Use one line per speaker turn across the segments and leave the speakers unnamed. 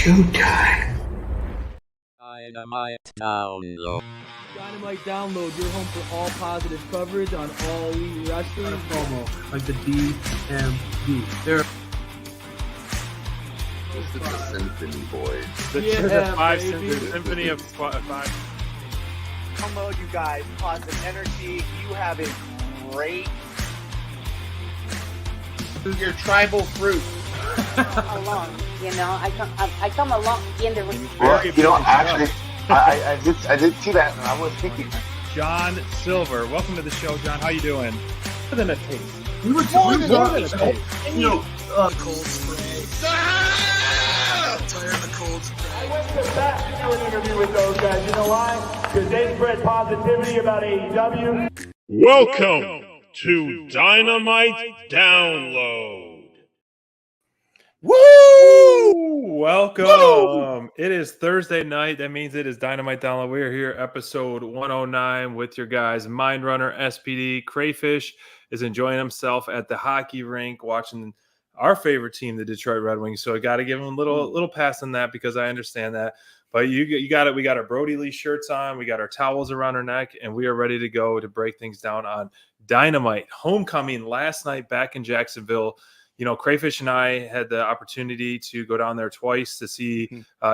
Showtime.
Dynamite download.
Dynamite download, your home for all positive coverage on all elite wrestling.
Promo, like the DMV. There.
This is the Symphony Boys.
The
Symphony of five.
Download, you guys. Positive energy. You have a great. Your tribal fruit.
Along, I come along in the.
Well, actually, I did see that, and I was thinking.
John Silver, welcome to the show, John. How you doing?
More than a taste.
We were more than a taste.
Cold spray. Tired of the cold spray.
I went to bat to do an interview with those guys. You know why? Because they spread positivity about AEW.
Welcome to Dynamite Download.
Woo!
Welcome.
Woo!
It is Thursday night. That means it is Dynamite Download. We're here, episode 109, with your guys, Mind Runner, SPD. Crayfish is enjoying himself at the hockey rink, watching our favorite team, the Detroit Red Wings. So I got to give him a little pass on that because I understand that. But you got it. We got our Brody Lee shirts on. We got our towels around our neck, and we are ready to go to break things down on Dynamite. Homecoming last night back in Jacksonville. You know, Crayfish and I had the opportunity to go down there twice to see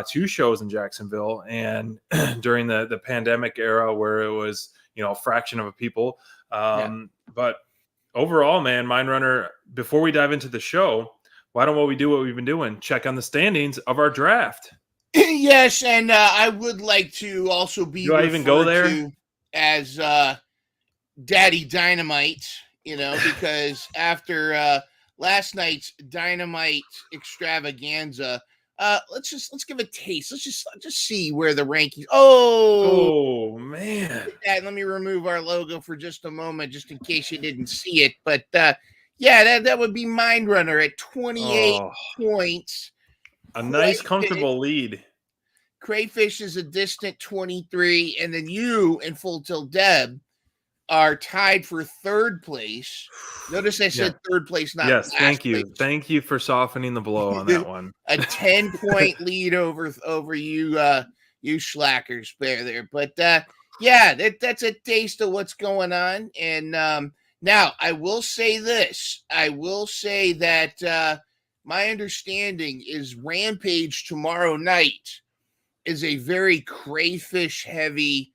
two shows in Jacksonville. And during the pandemic era where it was, a fraction of a people. But overall, man, Mind Runner, before we dive into the show, why don't we do what we've been doing? Check on the standings of our draft.
Yes, and I would like to also be
Do I even go there?
As Daddy Dynamite, because after last night's Dynamite extravaganza, let's give a taste. Let's just see where the rankings.
Oh man!
Let me remove our logo for just a moment, just in case you didn't see it. But that would be Mind Runner at 28 points.
A nice, comfortable lead.
Crayfish is a distant 23, and then you and Full Tilt Deb are tied for third place. Notice I said third place, not
yes.
Last
Thank you.
place.
Thank you for softening the blow on that one.
A 10-point lead over you, you slackers there. But that's a taste of what's going on. And now I will say this. I will say that my understanding is Rampage tomorrow night is a very Crayfish heavy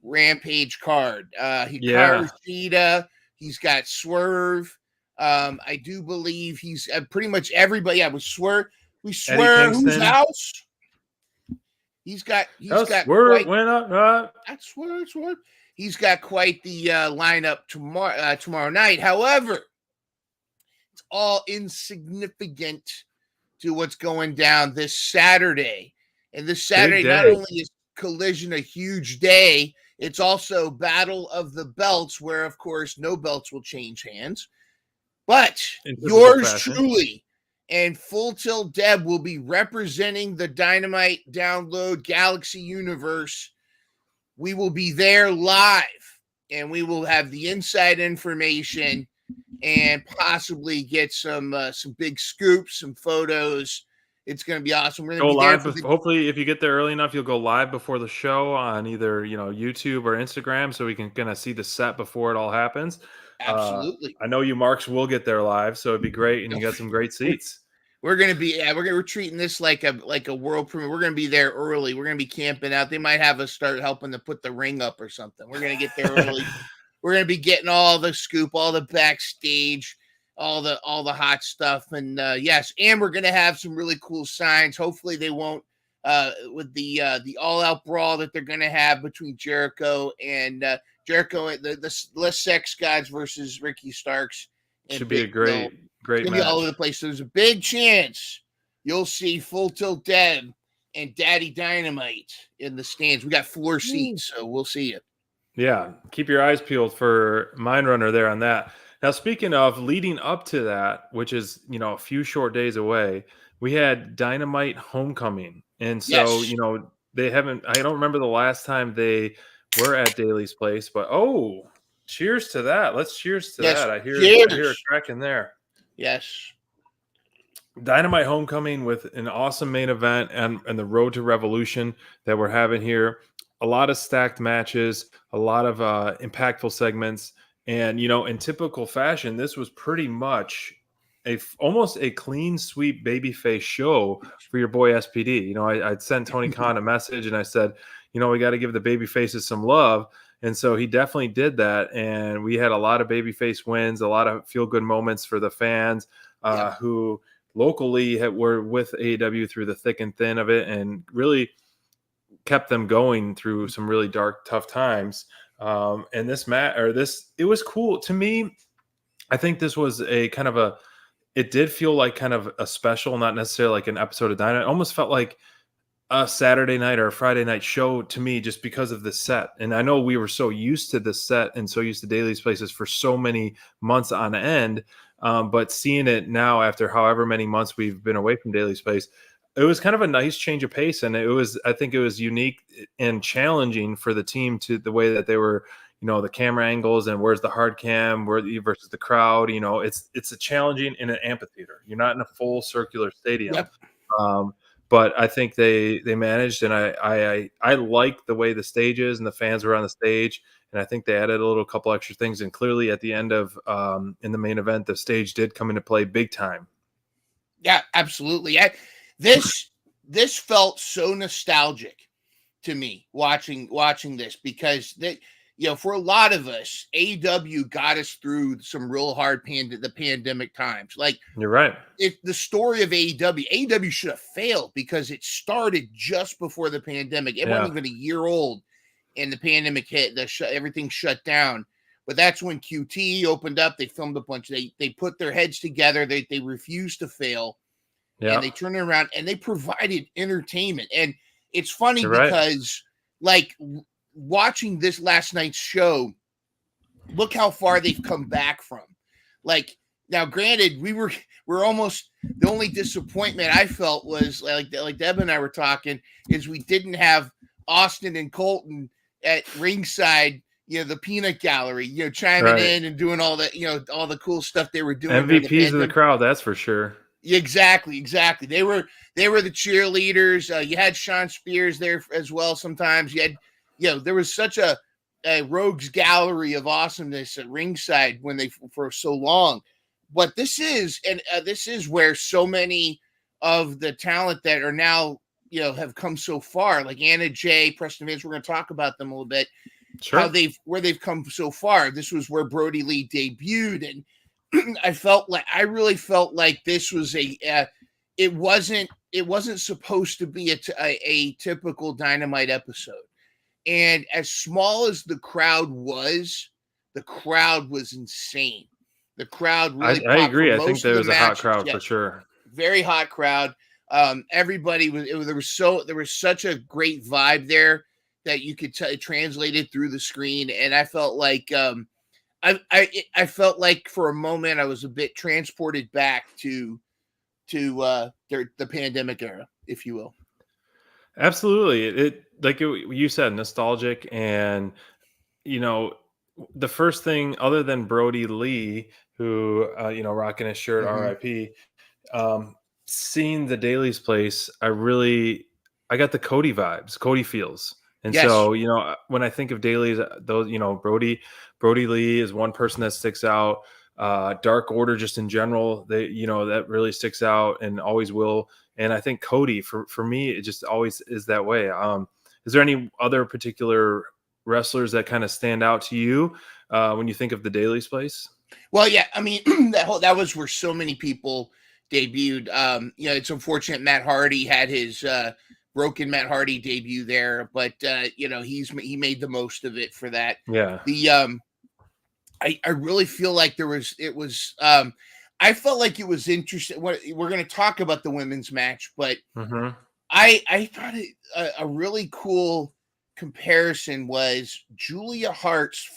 Rampage card. Hikaru he's got Swerve. I do believe he's pretty much everybody. Yeah, with Swerve. We swear whose house? He's got
Swerve went up.
That's Swerve. He's got quite the lineup tomorrow night. However, it's all insignificant to what's going down this Saturday. And this Saturday, not only is Collision a huge day, it's also Battle of the Belts, where, of course, no belts will change hands. But yours truly and Full Tilt Deb will be representing the Dynamite Download Galaxy Universe. We will be there live, and we will have the inside information and possibly get some big scoops, some photos. It's going to be awesome. We're going to
go live. Hopefully, if you get there early enough, you'll go live before the show on either YouTube or Instagram, so we can kind of see the set before it all happens.
Absolutely.
I know you Marks will get there live, so it'd be great, and you got some great seats.
We're going to be we're treating this like a world premiere. We're going to be there early. We're going to be camping out. They might have us start helping to put the ring up or something. We're going to get there early. We're going to be getting all the scoop, all the backstage, all the hot stuff. And yes, and we're going to have some really cool signs. Hopefully they won't with the all out brawl that they're going to have between Jericho and the Les Sex Gods versus Ricky Starks.
Should be a great match.
All over the place. There's a big chance you'll see Full Tilt Deb and Daddy Dynamite in the stands. We got 4 seats, so we'll see it.
Yeah, keep your eyes peeled for Mind Runner there on that. Now, speaking of leading up to that, which is, a few short days away, we had Dynamite Homecoming. And so, they haven't, I don't remember the last time they were at Daly's place, but cheers to that. Let's cheers to that. I hear a crack in there.
Yes.
Dynamite Homecoming with an awesome main event and the Road to Revolution that we're having here. A lot of stacked matches, a lot of impactful segments. And, in typical fashion, this was pretty much almost a clean sweep babyface show for your boy SPD. I'd sent Tony Khan a message and I said, we got to give the baby faces some love. And so he definitely did that. And we had a lot of babyface wins, a lot of feel good moments for the fans who locally were with AEW through the thick and thin of it and really kept them going through some really dark, tough times. And it was cool to me. I think this was it did feel like kind of a special, not necessarily like an episode of Dynamite. It almost felt like a Saturday night or a Friday night show to me, just because of the set. And I know we were so used to the set and so used to Daily's Places for so many months on end. But seeing it now after however many months we've been away from Daily's Place, it was kind of a nice change of pace. And I think it was unique and challenging for the team to the way that they were, the camera angles and where's the hard cam versus the crowd. It's a challenging in an amphitheater. You're not in a full circular stadium.
Yep.
But I think they managed, and I like the way the stage is and the fans were on the stage. And I think they added a couple extra things. And clearly at the end of in the main event, the stage did come into play big time.
Yeah, absolutely. This felt so nostalgic to me watching this, because for a lot of us, AEW got us through some real hard the pandemic times. Like,
you're right.
The story of AEW should have failed because it started just before the pandemic. It wasn't even a year old, and the pandemic hit. Everything shut down. But that's when QT opened up. They filmed a bunch. They put their heads together. They refused to fail. Yeah. And they turned it around and they provided entertainment. And it's funny because like watching this last night's show, look how far they've come back from. Like, now granted, we're almost, the only disappointment I felt was like Deb and I were talking, is we didn't have Austin and Colton at ringside, the peanut gallery, chiming in and doing all that, all the cool stuff they were doing.
MVPs of the crowd, that's for sure.
Exactly. They were the cheerleaders. You had Sean Spears there as well. Sometimes you had, there was such a rogues gallery of awesomeness at ringside for so long. But this is where so many of the talent that are now, have come so far, like Anna Jay, Preston Vance. We're going to talk about them a little bit. Sure. Where they've come so far. This was where Brody Lee debuted, and I really felt like this was it wasn't supposed to be a typical Dynamite episode. And as small as the crowd was insane. The crowd really
I agree. I think there was a hot crowd for sure.
Very hot crowd. Everybody there was such a great vibe there that you could translate it through the screen. And I felt like I felt like for a moment I was a bit transported back to the pandemic era, if you will.
Absolutely. It like you said, nostalgic, and the first thing other than Brody Lee, who rocking his shirt, RIP, seeing the Daily's Place, I got the Cody vibes, Cody feels. And so, when I think of Daily's, those, Brody Lee is one person that sticks out. Dark Order, just in general, that really sticks out and always will. And I think Cody, for me, it just always is that way. Is there any other particular wrestlers that kind of stand out to you when you think of the Daily's Place?
Well, yeah, I mean, that was where so many people debuted. It's unfortunate Matt Hardy had his broken Matt Hardy debut there, but he made the most of it for that. Yeah. I really feel like I felt like it was interesting. We're going to talk about the women's match, but I thought a really cool comparison was Julia Hart's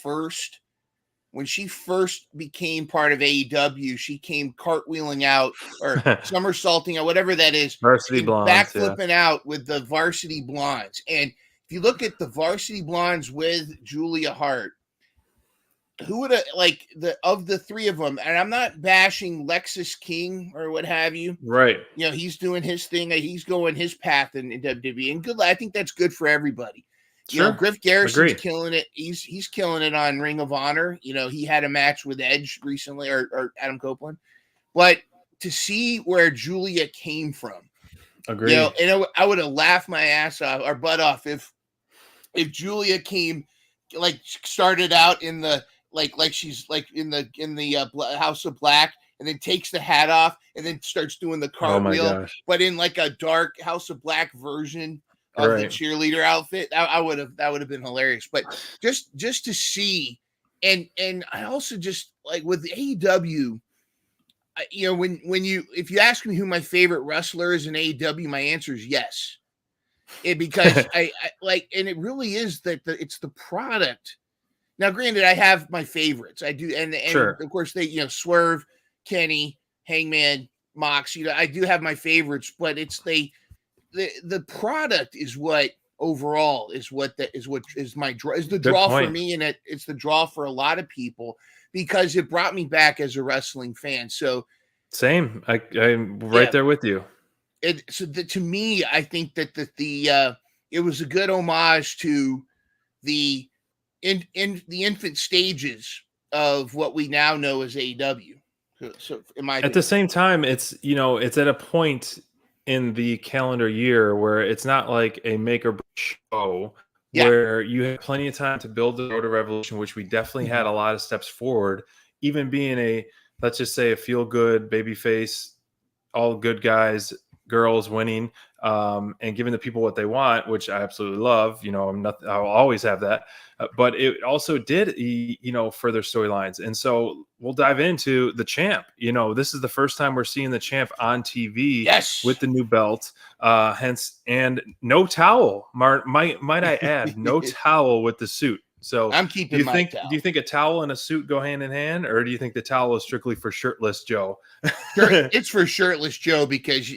when she first became part of AEW, she came cartwheeling out or somersaulting or whatever that is.
Varsity Blondes.
Backflipping out with the Varsity Blondes. And if you look at the Varsity Blondes with Julia Hart, who would have like the three of them? And I'm not bashing Lexus King or what have you.
Right.
You know, he's doing his thing. He's going his path in WWE, and good. I think that's good for everybody. You know, Griff Garrison's killing it. He's killing it on Ring of Honor. You know, he had a match with Edge recently, or Adam Copeland. But to see where Julia came from,
agreed.
You know, and I would have laughed my ass off or butt off if Julia came, like started out in the like she's like in the House of Black, and then takes the hat off and then starts doing the cartwheel, but in like a dark House of Black version of the cheerleader outfit. That would have been hilarious. But just to see, and I also just like with the AEW, you know, if you ask me who my favorite wrestler is in AEW, my answer is yes. Because I like, and it really is that it's the product. Now, granted, I have my favorites. I do, and of course they, you know, Swerve, Kenny, Hangman, Mox. You know, I do have my favorites, but it's the product is what overall is my draw, is the draw for me, and it's the draw for a lot of people because it brought me back as a wrestling fan. So
same, I'm right there with you.
To me, I think that it was a good homage to the infant stages of what we now know as AEW. So at
the same time, it's, you know, it's at a point in the calendar year where it's not like a make or break show, where you have plenty of time to build the road to Revolution, which we definitely had a lot of steps forward. Even being let's just say a feel good babyface, all good guys, girls winning, and giving the people what they want, which I absolutely love. You know, I'll always have that. But it also did, you know, further storylines. And so we'll dive into the champ. You know, this is the first time we're seeing the champ on TV with the new belt. Hence, and no towel. Might I add, no towel with the suit. So
I'm keeping my towel.
Do you think a towel and a suit go hand in hand, or do you think the towel is strictly for shirtless Joe?
It's for shirtless Joe, because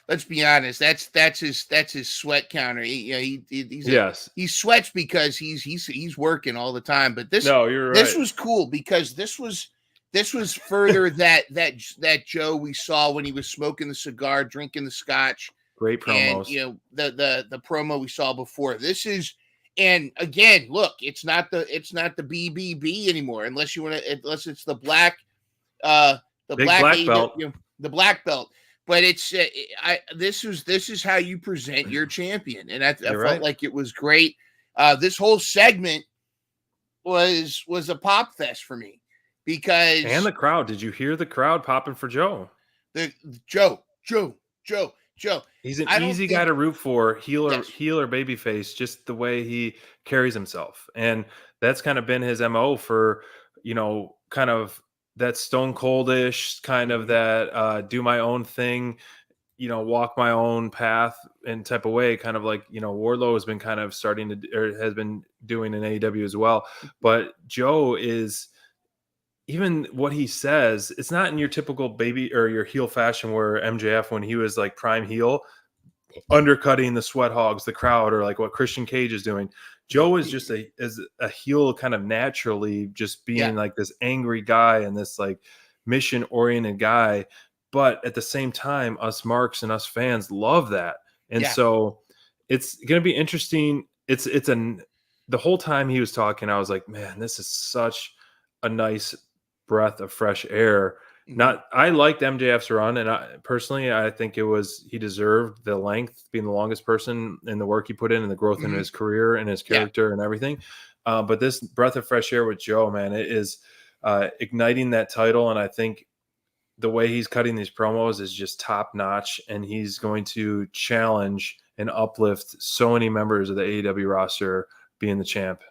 let's be honest, that's his sweat counter. He sweats because he's working all the time. But this was cool because this was further that Joe we saw when he was smoking the cigar, drinking the scotch.
Great promos.
And, you know, the promo we saw before. This is, and again, look, it's not the BBB anymore, unless it's the black
black belt.
You know, the black belt. But it's this is how you present your champion, and I felt like it was great. This whole segment was a pop fest for me, because
and the crowd. Did you hear the crowd popping for Joe?
Joe.
He's an easy guy to root for, heel or babyface, just the way he carries himself, and that's kind of been his MO for, you know, kind of that stone coldish kind of that do my own thing, you know, walk my own path and type of way, kind of like, you know, Wardlow has been kind of starting to, or has been doing in AEW as well. But Joe is, even what he says, it's not in your typical baby or your heel fashion where MJF, when he was like prime heel, undercutting the sweat hogs, the crowd, or like what Christian Cage is doing. Joe is just a heel kind of naturally, just being like this angry guy and this like mission oriented guy. But at the same time, us marks and us fans love that. And so it's going to be interesting. The whole time he was talking, I was like, man, this is such a nice breath of fresh air. I liked MJF's run, and I think he deserved the length, being the longest person, and the work he put in and the growth in his career and his character and everything. But this breath of fresh air with Joe, man, it is igniting that title. And I think the way he's cutting these promos is just top notch, and he's going to challenge and uplift so many members of the AEW roster being the champ.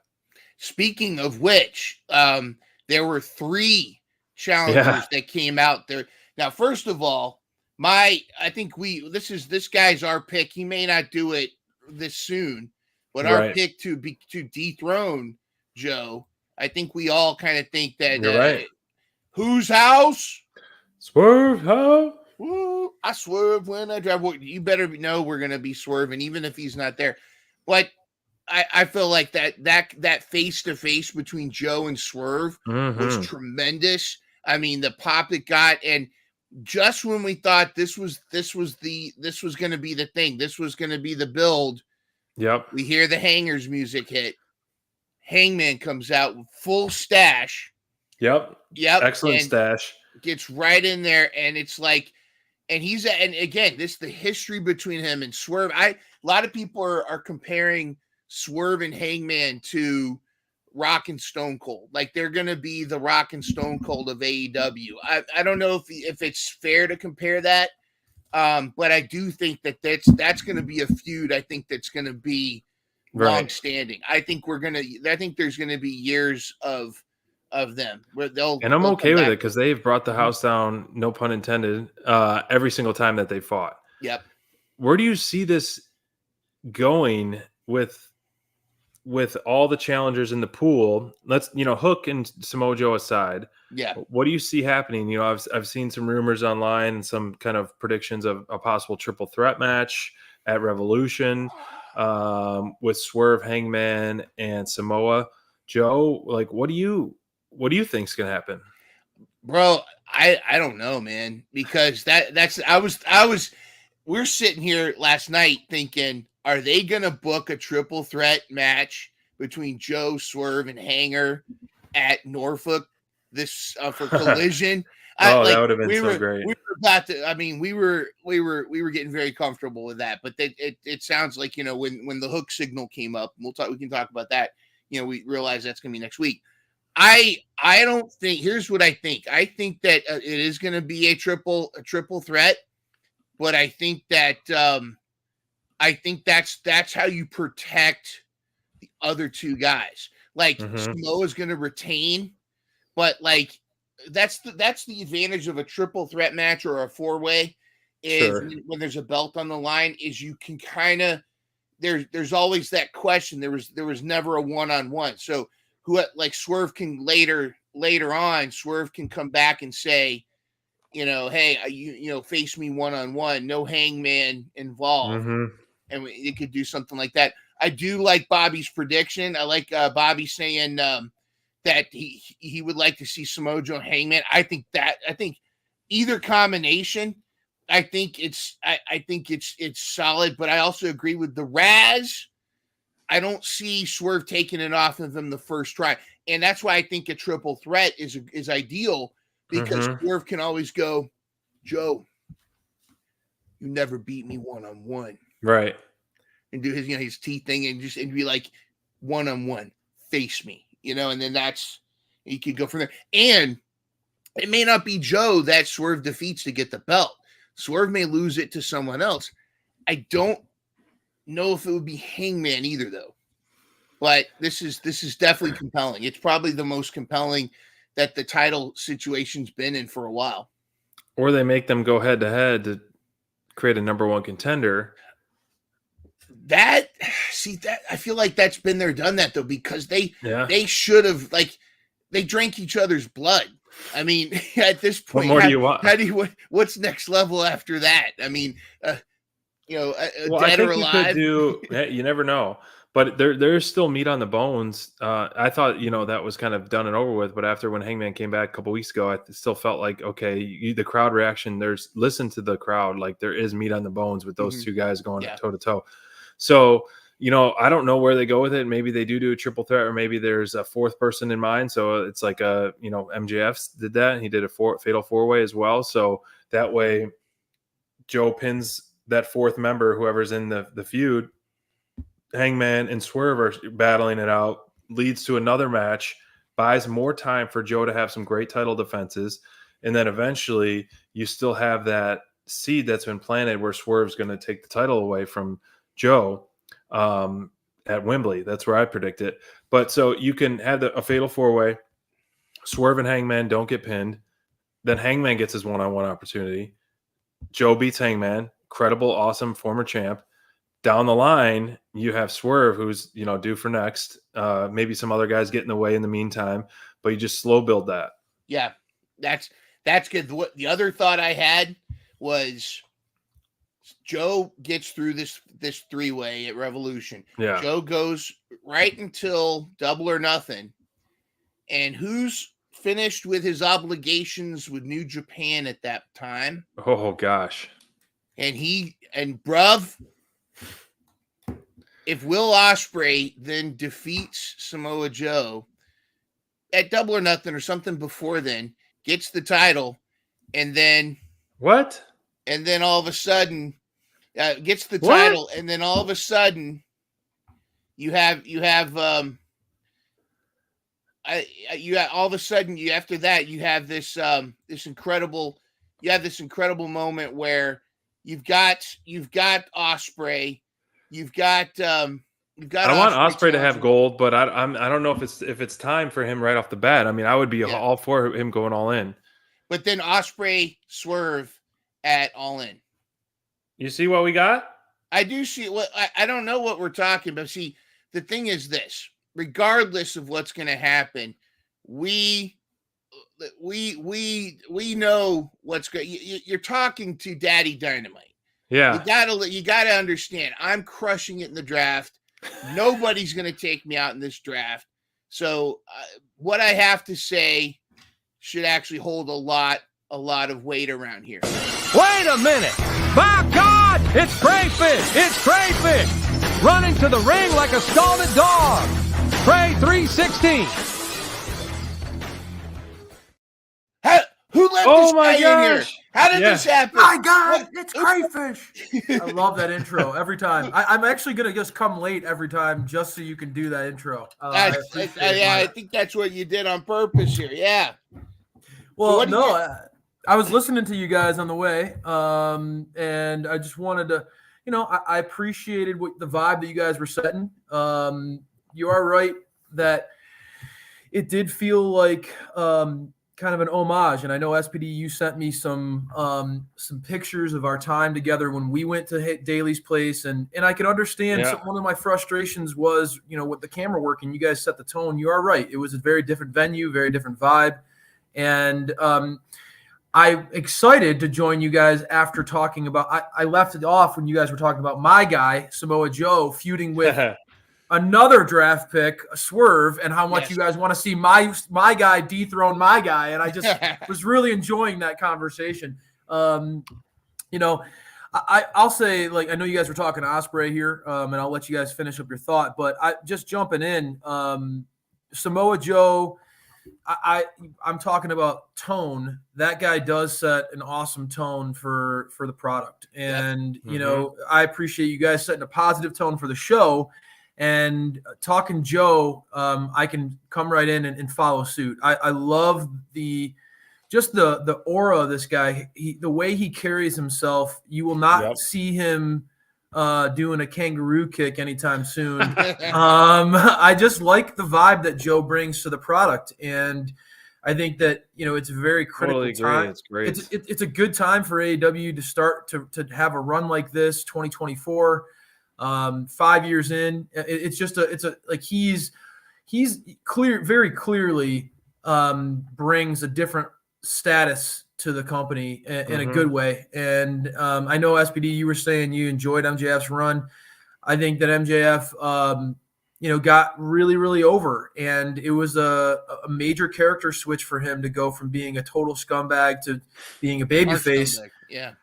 Speaking
of which, there were 3 challengers that came out there. Now, first of all, I think this guy's our pick. He may not do it this soon, but our pick to dethrone Joe, I think we all kind of think that whose house?
Swerve house.
Woo, I swerve when I drive. You better know we're going to be swerving, even if he's not there. But I feel like that face to face between Joe and Swerve was tremendous. I mean, the pop it got, and just when we thought this was going to be the thing, this was going to be the build.
Yep.
We hear the Hangers music hit. Hangman comes out with full stash.
Yep. Excellent stash.
Gets right in there, and it's like, and again, this the history between him and Swerve. A lot of people are comparing Swerve and Hangman to Rock and Stone Cold. Like they're gonna be the Rock and Stone Cold of AEW. I don't know if it's fair to compare that, but I do think that's gonna be a feud. I think that's gonna be long standing. I think there's gonna be years of them where
and I'm okay with it because they've brought the house down, no pun intended, every single time that they fought.
Yep.
Where do you see this going with all the challengers in the pool? Let's, Hook and Samoa Joe aside.
Yeah.
What do you see happening? I've seen some rumors online and some kind of predictions of a possible triple threat match at Revolution with Swerve, Hangman, and Samoa Joe. Like, what do you think's gonna happen?
Bro, I don't know, man, because we're sitting here last night thinking, are they gonna book a triple threat match between Joe, Swerve, and Hanger at Norfolk this for Collision?
That would have been so great.
We were about to. I mean, we were getting very comfortable with that, but it sounds like when the Hook signal came up, we can talk about that. We realize that's gonna be next week. I don't think. Here's what I think. I think that it is going to be a triple threat, but I think that that's how you protect the other two guys. Like Samoa's going to retain, but like that's the advantage of a triple threat match or a 4-way is when there's a belt on the line. Is you can kind of there's always that question. There was never a 1-on-1, so. Who like Swerve can later on, Swerve can come back and say, hey, face me 1-on-1, no Hangman involved, and it could do something like that. I do like Bobby's prediction. I like Bobby saying that he would like to see Samoa Joe Hangman. I think either combination. I think it's solid, but I also agree with the Raz. I don't see Swerve taking it off of them the first try. And that's why I think a triple threat is ideal, because Swerve can always go, Joe, you never beat me 1-on-1.
Right.
And do his teeth thing and be like 1-on-1, face me, and then you could go from there. And it may not be Joe that Swerve defeats to get the belt. Swerve may lose it to someone else. I don't know if it would be Hangman either, though. But this is definitely compelling. It's probably the most compelling that the title situation's been in for a while.
Or they make them go head to head to create a number one contender.
I feel like that's been there, done that though, because they should have, like, they drank each other's blood. I mean, at this point,
what more do you want?
What's next level after that? I mean,
well,
dead or alive.
You never know, but there's still meat on the bones. I thought that was kind of done and over with, but after when Hangman came back a couple weeks ago, I still felt like, okay, the crowd reaction. Listen to the crowd. Like, there is meat on the bones with those two guys going toe to toe. So I don't know where they go with it. Maybe they do a triple threat, or maybe there's a fourth person in mind. So it's like MJF did that, and he did a fatal 4-way as well. So that way, Joe pins that fourth member, whoever's in the feud. Hangman and Swerve are battling it out, leads to another match, buys more time for Joe to have some great title defenses, and then eventually you still have that seed that's been planted where Swerve's going to take the title away from Joe at Wembley. That's where I predict it. But so you can have a fatal 4-way. Swerve and Hangman don't get pinned. Then Hangman gets his 1-on-1 opportunity. Joe beats Hangman. Credible, awesome former champ. Down the line, you have Swerve, who's due for next. Maybe some other guys get in the way in the meantime, but you just slow build that.
Yeah, that's good. The other thought I had was Joe gets through this 3-way at Revolution.
Yeah.
Joe goes right until Double or Nothing. And who's finished with his obligations with New Japan at that time?
Oh gosh.
And bruv, if Will Ospreay then defeats Samoa Joe at Double or Nothing or something before then, gets the title, and then
what?
And then all of a sudden gets the title, and then all of a sudden you have all of a sudden you after that you have this incredible moment where you've got Ospreay, you've got
I want Ospreay to have gold, but I don't know if it's time for him right off the bat. I mean, I would be all for him going all in.
But then Ospreay Swerve at All In.
You see what we got?
I do see what I don't know what we're talking about. See, the thing is this: regardless of what's going to happen, we know what's good. You're talking to Daddy Dynamite.
Yeah,
you gotta understand. I'm crushing it in the draft. Nobody's going to take me out in this draft. So what I have to say should actually hold a lot of weight around here.
Wait a minute! By God, it's Crayfish! It's Crayfish! Running to the ring like a scalded dog! Cray 316!
Who let this guy in here? How did this happen?
My God, it's Crayfish! I love that intro every time. I'm actually going to just come late every time just so you can do that intro.
I think that's what you did on purpose here. Yeah.
Well, so I was listening to you guys on the way, and I just wanted to, I appreciated the vibe that you guys were setting. You are right that it did feel like kind of an homage, and I know SPD, you sent me some pictures of our time together when we went to Daly's place, and I could understand one of my frustrations was, with the camera working, you guys set the tone. You are right; it was a very different venue, very different vibe. And I'm excited to join you guys after talking about I left it off when you guys were talking about my guy, Samoa Joe, feuding with another draft pick, Swerve, and how much you guys want to see my guy dethrone my guy. And I just was really enjoying that conversation. I'll say, I know you guys were talking to Ospreay here, and I'll let you guys finish up your thought. But just jumping in, Samoa Joe, I'm talking about tone. That guy does set an awesome tone for the product. And, I appreciate you guys setting a positive tone for the show. And talking Joe, I can come right in and follow suit. I love the aura of this guy. The way he carries himself, you will not see him doing a kangaroo kick anytime soon. I just like the vibe that Joe brings to the product, and I think that it's a very critical time.
It's great.
It's a good time for AEW to start to have a run like this. 2024, 5 years in, he's clear, very clearly brings a different status to the company in a good way. And I know, SPD, you were saying you enjoyed MJF's run. I think that MJF, got really, really over. And it was a major character switch for him to go from being a total scumbag to being a babyface.
Yeah.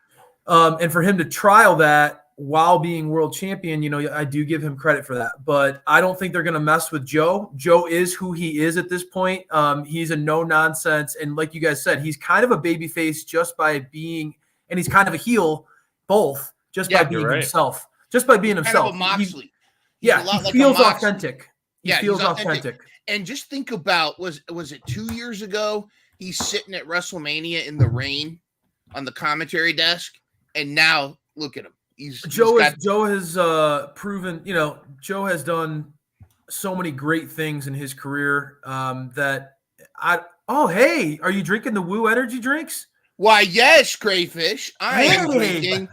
And for him to trial that while being world champion, I do give him credit for that. But I don't think they're going to mess with Joe. Joe is who he is at this point. He's a no-nonsense. And like you guys said, he's kind of a babyface just by being – and he's kind of a heel both just by being himself. Just by being himself.
Kind of a Moxley.
He feels authentic. He feels authentic.
And just think about, was it 2 years ago, he's sitting at WrestleMania in the rain on the commentary desk, and now look at him.
Joe has proven, Joe has done so many great things in his career hey, are you drinking the Woo energy drinks?
Why, yes, Crayfish. I am drinking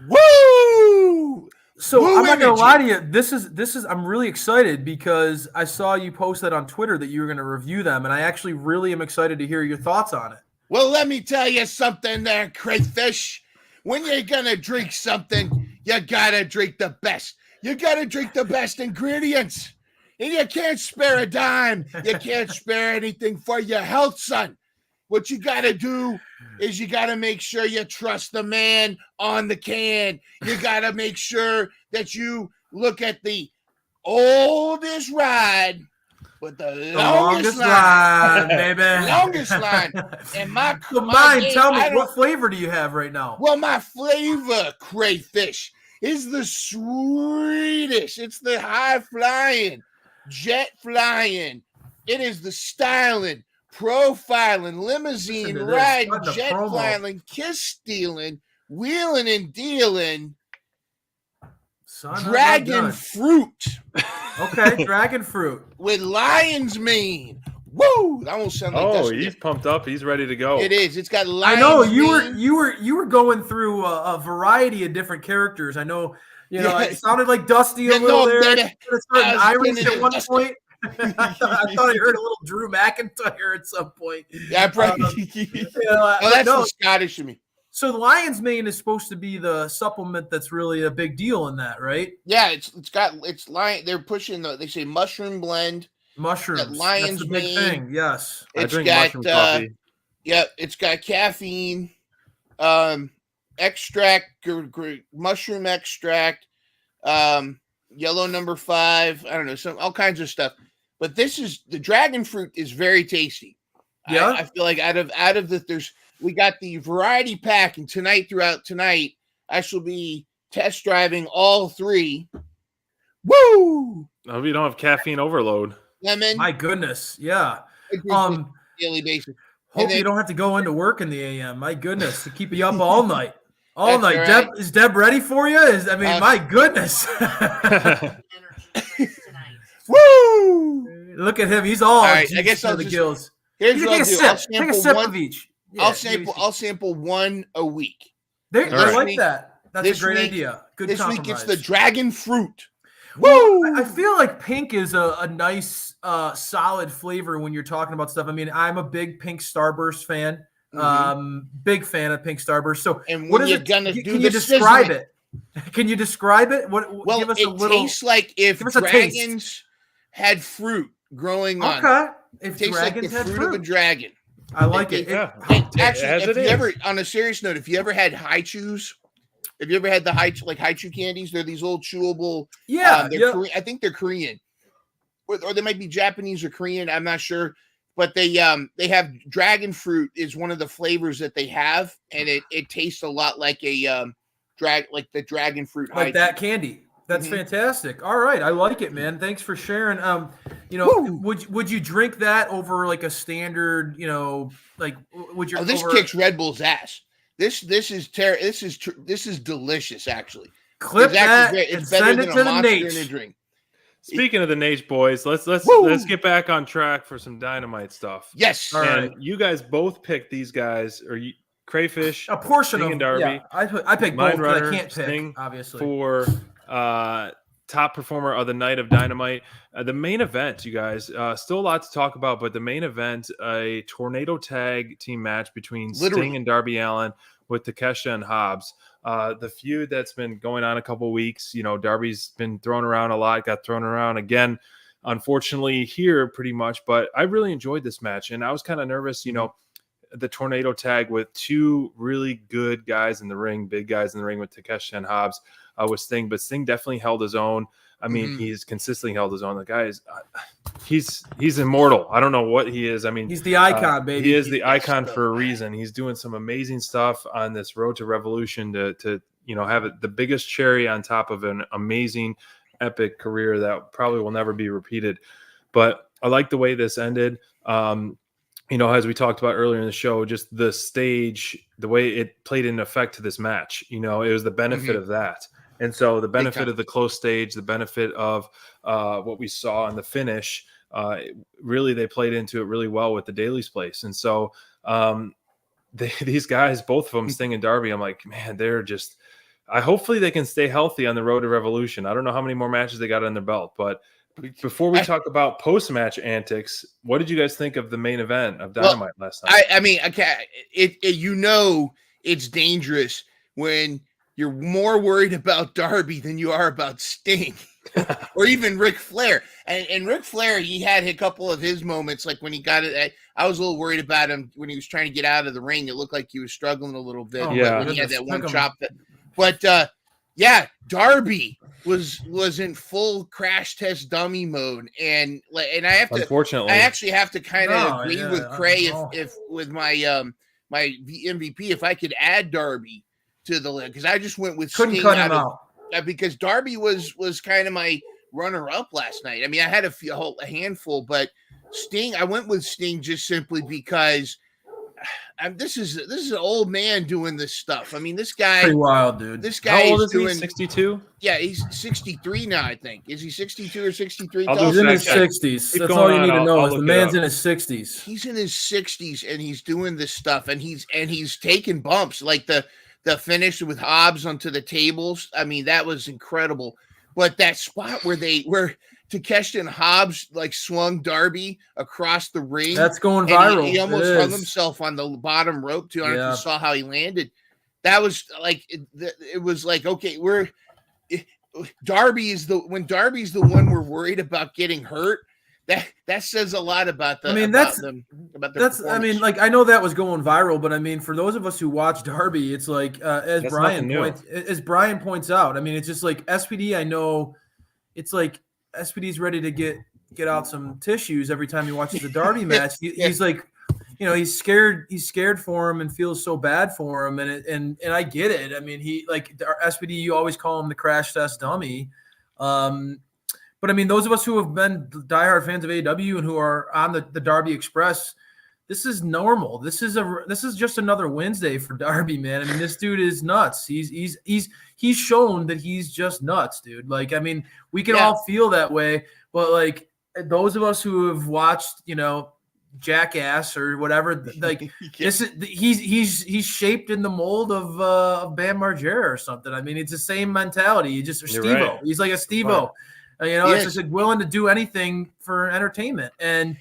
Woo!
So Woo I'm not going to lie to you. This is, I'm really excited because I saw you post that on Twitter that you were going to review them. And I actually really am excited to hear your thoughts on it.
Well, let me tell you something there, Crayfish.
when you're gonna drink something, you gotta drink the best. You gotta drink the best ingredients. And you can't spare a dime. You can't spare anything for your health, son. What you gotta do is you gotta make sure you trust the man on the can. You gotta make sure that you look at the oldest ride with the longest line,
baby.
Longest line. And
tell me, what flavor do you have right now?
Well, my flavor, crayfish, is the sweetest. It's the high flying, jet flying. It is the styling, profiling, limousine riding, jet flying, kiss stealing, wheeling and dealing. Dragon fruit.
Okay, dragon fruit
with lion's mane. Woo! That won't sound like
he's pumped up. He's ready to go.
It is. It's got lion's
I know
mane.
you were going through a variety of different characters. I know it sounded like Dusty a little there. Irish at one point. I thought I heard a little Drew McIntyre at some point.
Yeah, probably. That's Scottish to me.
So the lion's mane is supposed to be the supplement that's really a big deal in that, right?
Yeah, it's lion. They're pushing they say mushroom blend.
Mushrooms.
Lion's
that's the big
mane.
thing. Yes.
I drink mushroom coffee.
Yeah, it's got caffeine, extract, mushroom extract, yellow number 5. I don't know, all kinds of stuff. But the dragon fruit is very tasty.
Yeah,
I feel like out of we got the variety pack, and throughout tonight, I shall be test driving all 3. Woo!
I hope you don't have caffeine overload.
Lemon.
My goodness, yeah.
Daily basis.
Hope you don't have to go into work in the AM. My goodness, to keep you up all night. All night.
Right.
Is Deb ready for you? My goodness. Woo! Look at him. He's all
right. I guess I'll
the
just,
gills.
Here's what I'll do.
Take a sip of each.
Yeah, I'll sample one a week.
I like that. That's a great idea. Good
this
compromise.
Week it's the dragon fruit.
Woo! I feel like pink is a nice, solid flavor when you're talking about stuff. I mean, I'm a big pink Starburst fan. Big fan of pink Starburst. So,
and
what is it? Can you describe it? Can you describe it?
Well,
give us
it tastes like if dragons had fruit growing on.
Okay,
if dragons like the had fruit of a dragon.
I like it.
Actually, if you ever, on a serious note, if you ever had haichus, have you ever had the haichu candies? They're these old chewable.
Yeah,
I think they're Korean, or they might be Japanese or Korean. I'm not sure, but they have dragon fruit is one of the flavors that they have, and it tastes a lot like a the dragon fruit,
like that candy. That's fantastic. All right, I like it, man. Thanks for sharing. Would you drink that over like a standard? Would you?
Oh, this kicks Red Bull's ass. This is delicious. Actually,
clip that. It's better than a Monster in a drink.
Speaking of the Nate boys, let's get back on track for some Dynamite stuff.
Yes.
All right. You guys both picked these guys, or Crayfish,
a portion
Sting
of
and Darby.
Yeah, I picked both, but I can't pick,
Sting
obviously.
For top performer of the night of Dynamite. The main event, you guys, still a lot to talk about, but the main event, a tornado tag team match between Sting and Darby Allin with Takeshita and Hobbs. The feud that's been going on a couple weeks, Darby's been thrown around a lot, got thrown around again, unfortunately here pretty much, but I really enjoyed this match, and I was kind of nervous, the tornado tag with 2 really good guys in the ring, big guys in the ring with Takeshita and Hobbs with Sting, but Sting definitely held his own. I mean, he's consistently held his own. The guy is, he's immortal. I don't know what he is. I mean,
he's the icon, baby.
He is the icon for a reason. He's doing some amazing stuff on this road to Revolution to have the biggest cherry on top of an amazing, epic career that probably will never be repeated. But I like the way this ended. As we talked about earlier in the show, just the stage, the way it played in effect to this match, it was the benefit of that. And so the benefit of the close stage, the benefit of what we saw in the finish, really they played into it really well with the Daily's Place. And so these guys, both of them, Sting and Darby, I'm like, man, they're just hopefully they can stay healthy on the road to Revolution. I don't know how many more matches they got on their belt, but before we talk about post-match antics, what did you guys think of the main event of Dynamite last night?
I mean, it's dangerous when you're more worried about Darby than you are about Sting or even Ric Flair. And Ric Flair, he had a couple of his moments, like when he got it. I was a little worried about him when he was trying to get out of the ring. It looked like he was struggling a little bit.
Yeah.
When he had that one chop. But Darby was in full crash test dummy mode, and I have to.
Unfortunately,
I actually have to kind of agree with Cray if with my my MVP if I could add Darby to the list, because I just went with
Couldn't
Sting
cut him out
because Darby was kind of my runner up last night. I mean, I had a handful, but Sting, I went with Sting just simply because. This is an old man doing this stuff. I mean, this guy
pretty wild, dude.
This guy
How old
is doing
62.
Yeah, he's 63 now. I think is he 62 or 63?
He's in his 60s. That's all you need to know. Is the man's in his 60s.
He's in his 60s and he's doing this stuff, and he's taking bumps like the finish with Hobbs onto the tables. I mean, that was incredible. But that spot where Takeshita and Hobbs like swung Darby across the ring.
That's going viral.
He almost hung himself on the bottom rope too. I don't know if you saw how he landed. That was like it was like, okay, Darby's the one we're worried about getting hurt. That says a lot about the.
I mean, I mean, like, I know that was going viral, but I mean, for those of us who watch Darby, it's like as Brian points out. I mean, it's just like SPD. I know it's like SPD's ready to get out some tissues every time he watches the Darby match. He's like, he's scared. He's scared for him and feels so bad for him. And I get it. I mean, he like SPD. You always call him the crash test dummy. But I mean, those of us who have been diehard fans of AEW and who are on the Darby Express, this is normal. This is just another Wednesday for Darby, man. I mean, this dude is nuts. He's shown that he's just nuts, dude. Like, I mean, we can all feel that way, but like those of us who have watched, Jackass or whatever, like this is he's shaped in the mold of Bam Margera or something. I mean, it's the same mentality. Steve-O. Right. He's like a Steve-O. Right. It's just like willing to do anything for entertainment. And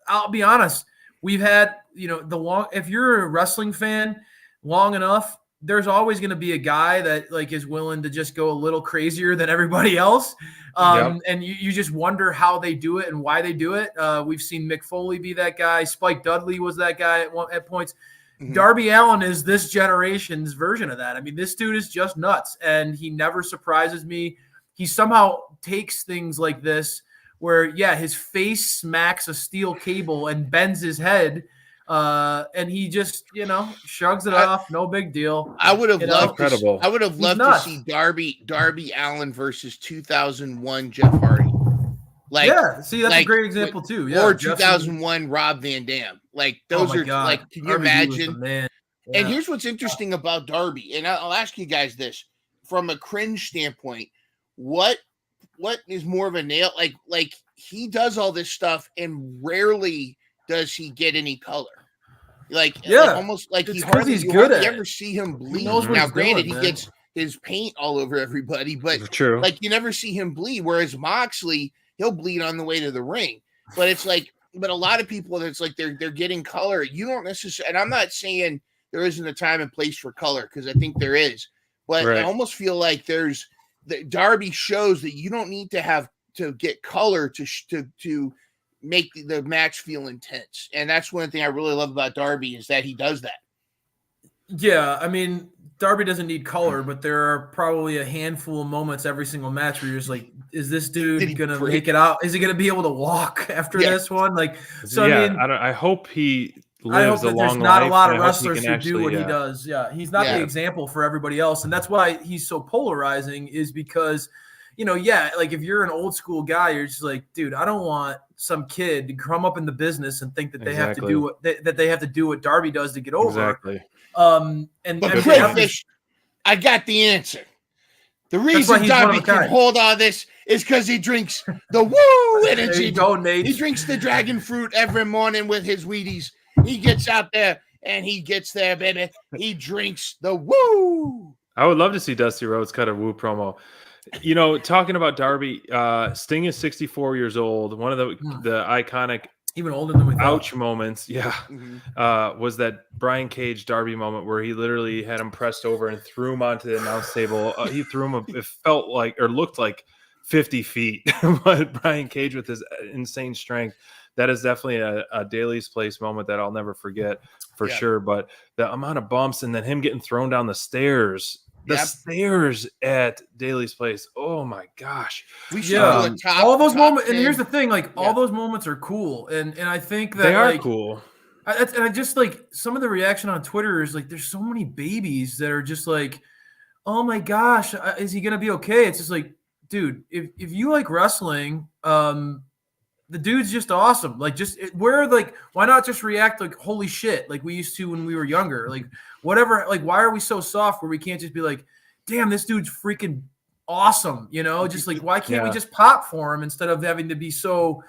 I'll be honest. We've had, if you're a wrestling fan long enough, there's always going to be a guy that like is willing to just go a little crazier than everybody else. And you just wonder how they do it and why they do it. We've seen Mick Foley be that guy. Spike Dudley was that guy at points. Mm-hmm. Darby Allin is this generation's version of that. I mean, this dude is just nuts, and he never surprises me. He somehow takes things like this where, his face smacks a steel cable and bends his head, and he just, shrugs it off. No big deal.
I would have loved to see Darby Allin versus 2001 Jeff Hardy. Like, that's a
great example too.
Or 2001 Rob Van Dam. Like, those are like, can you imagine?
Yeah.
And here's what's interesting about Darby, and I'll ask you guys this from a cringe standpoint. What is more of a nail? Like he does all this stuff and rarely does he get any color. Like almost like
he's good at it.
You ever see him bleed? Now, granted, he gets his paint all over everybody, but
true.
Like you never see him bleed. Whereas Moxley, he'll bleed on the way to the ring. But it's like, but a lot of people, it's like they're getting color. You don't necessarily, and I'm not saying there isn't a time and place for color because I think there is, but I almost feel like Darby shows that you don't need to have to get color to make the match feel intense. And that's one thing I really love about Darby is that he does that.
Yeah. I mean, Darby doesn't need color, but there are probably a handful of moments every single match where you're just like, is this dude going to make it out? Is he going to be able to walk after this one? Like, so I mean,
I hope he lives
I hope that
a long
there's not
life,
a lot of wrestlers who do what he
yeah.
does. Yeah, he's not the example for everybody else, and that's why he's so polarizing. Is because, like if you're an old school guy, you're just like, dude, I don't want some kid to come up in the business and think that they have to do what that they have to do what Darby does to get over.
Exactly.
But Crayfish, I got the answer. The reason Darby can hold all this is because he drinks the woo energy. He drinks the dragon fruit every morning with his Wheaties. He gets out there and he gets there, baby. He drinks the woo.
I would love to see Dusty Rhodes cut a woo promo. Talking about Darby, Sting is 64 years old. One of the iconic
Even older than we thought.
Ouch moments, yeah.
Mhm.
Was that Brian Cage Darby moment where he literally had him pressed over and threw him onto the announce table. He threw him, it felt like, or looked like 50 feet. But Brian Cage with his insane strength, that is definitely a Daily's Place moment that I'll never forget for sure. But the amount of bumps and then him getting thrown down the stairs. The stairs at Daily's Place. Oh my gosh.
We should do a top,
all those
top
moments.
10.
And here's the thing, like all those moments are cool. And I think that
they are
like,
cool.
and I just like some of the reaction on Twitter is like, there's so many babies that are just like, oh my gosh, is he going to be okay? It's just like, dude, if you like wrestling, the dude's just awesome. Like, why not just react like, holy shit, like we used to when we were younger? Like, whatever, like, why are we so soft where we can't just be like, damn, this dude's freaking awesome, you know? Just like, why can't we just pop for him instead of having to be so,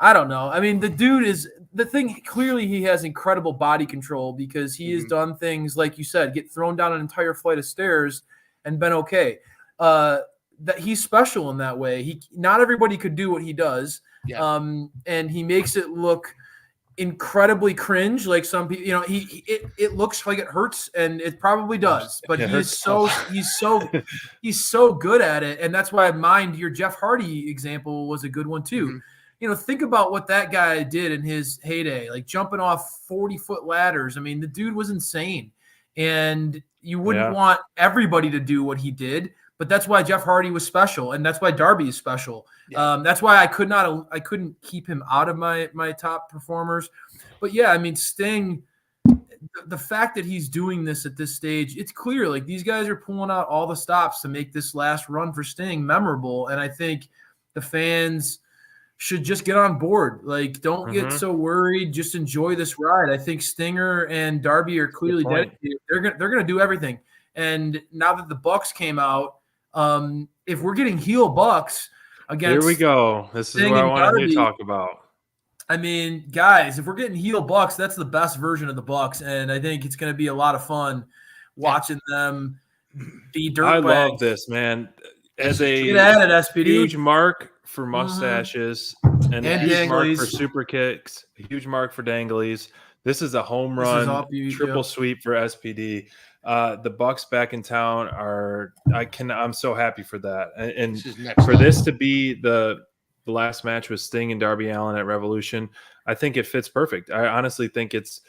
I don't know. I mean, the dude is the thing. Clearly, he has incredible body control because he has done things, like you said, get thrown down an entire flight of stairs and been okay. That he's special in that way. Not everybody could do what he does. And he makes it look incredibly cringe. Like some people, you know, it looks like it hurts, and it probably does. But he's so good at it, and that's why your Jeff Hardy example was a good one too. You know, think about what that guy did in his heyday, like jumping off 40-foot ladders. I mean, the dude was insane, and you wouldn't want everybody to do what he did. But that's why Jeff Hardy was special, and that's why Darby is special. That's why I couldn't keep him out of my top performers. But yeah, I mean, Sting, the fact that he's doing this at this stage, it's clear like these guys are pulling out all the stops to make this last run for Sting memorable. And I think the fans should just get on board. Like, don't get so worried. Just enjoy this ride. I think Stinger and Darby are clearly dedicated. They're gonna do everything. And now that the Bucks came out, if we're getting heel Bucks against,
here we go. This is what I wanted to talk about.
I mean, guys, if we're getting heel Bucks, that's the best version of the Bucks, and I think it's going to be a lot of fun watching them be dirtbags.
I love this, man. As a huge mark for mustaches and a huge mark for super kicks, a huge mark for danglies. This is a home run, triple sweep for SPD. The Bucks back in town I'm so happy for that. And for this to be the last match with Sting and Darby Allin at Revolution, I think it fits perfect. I honestly think it's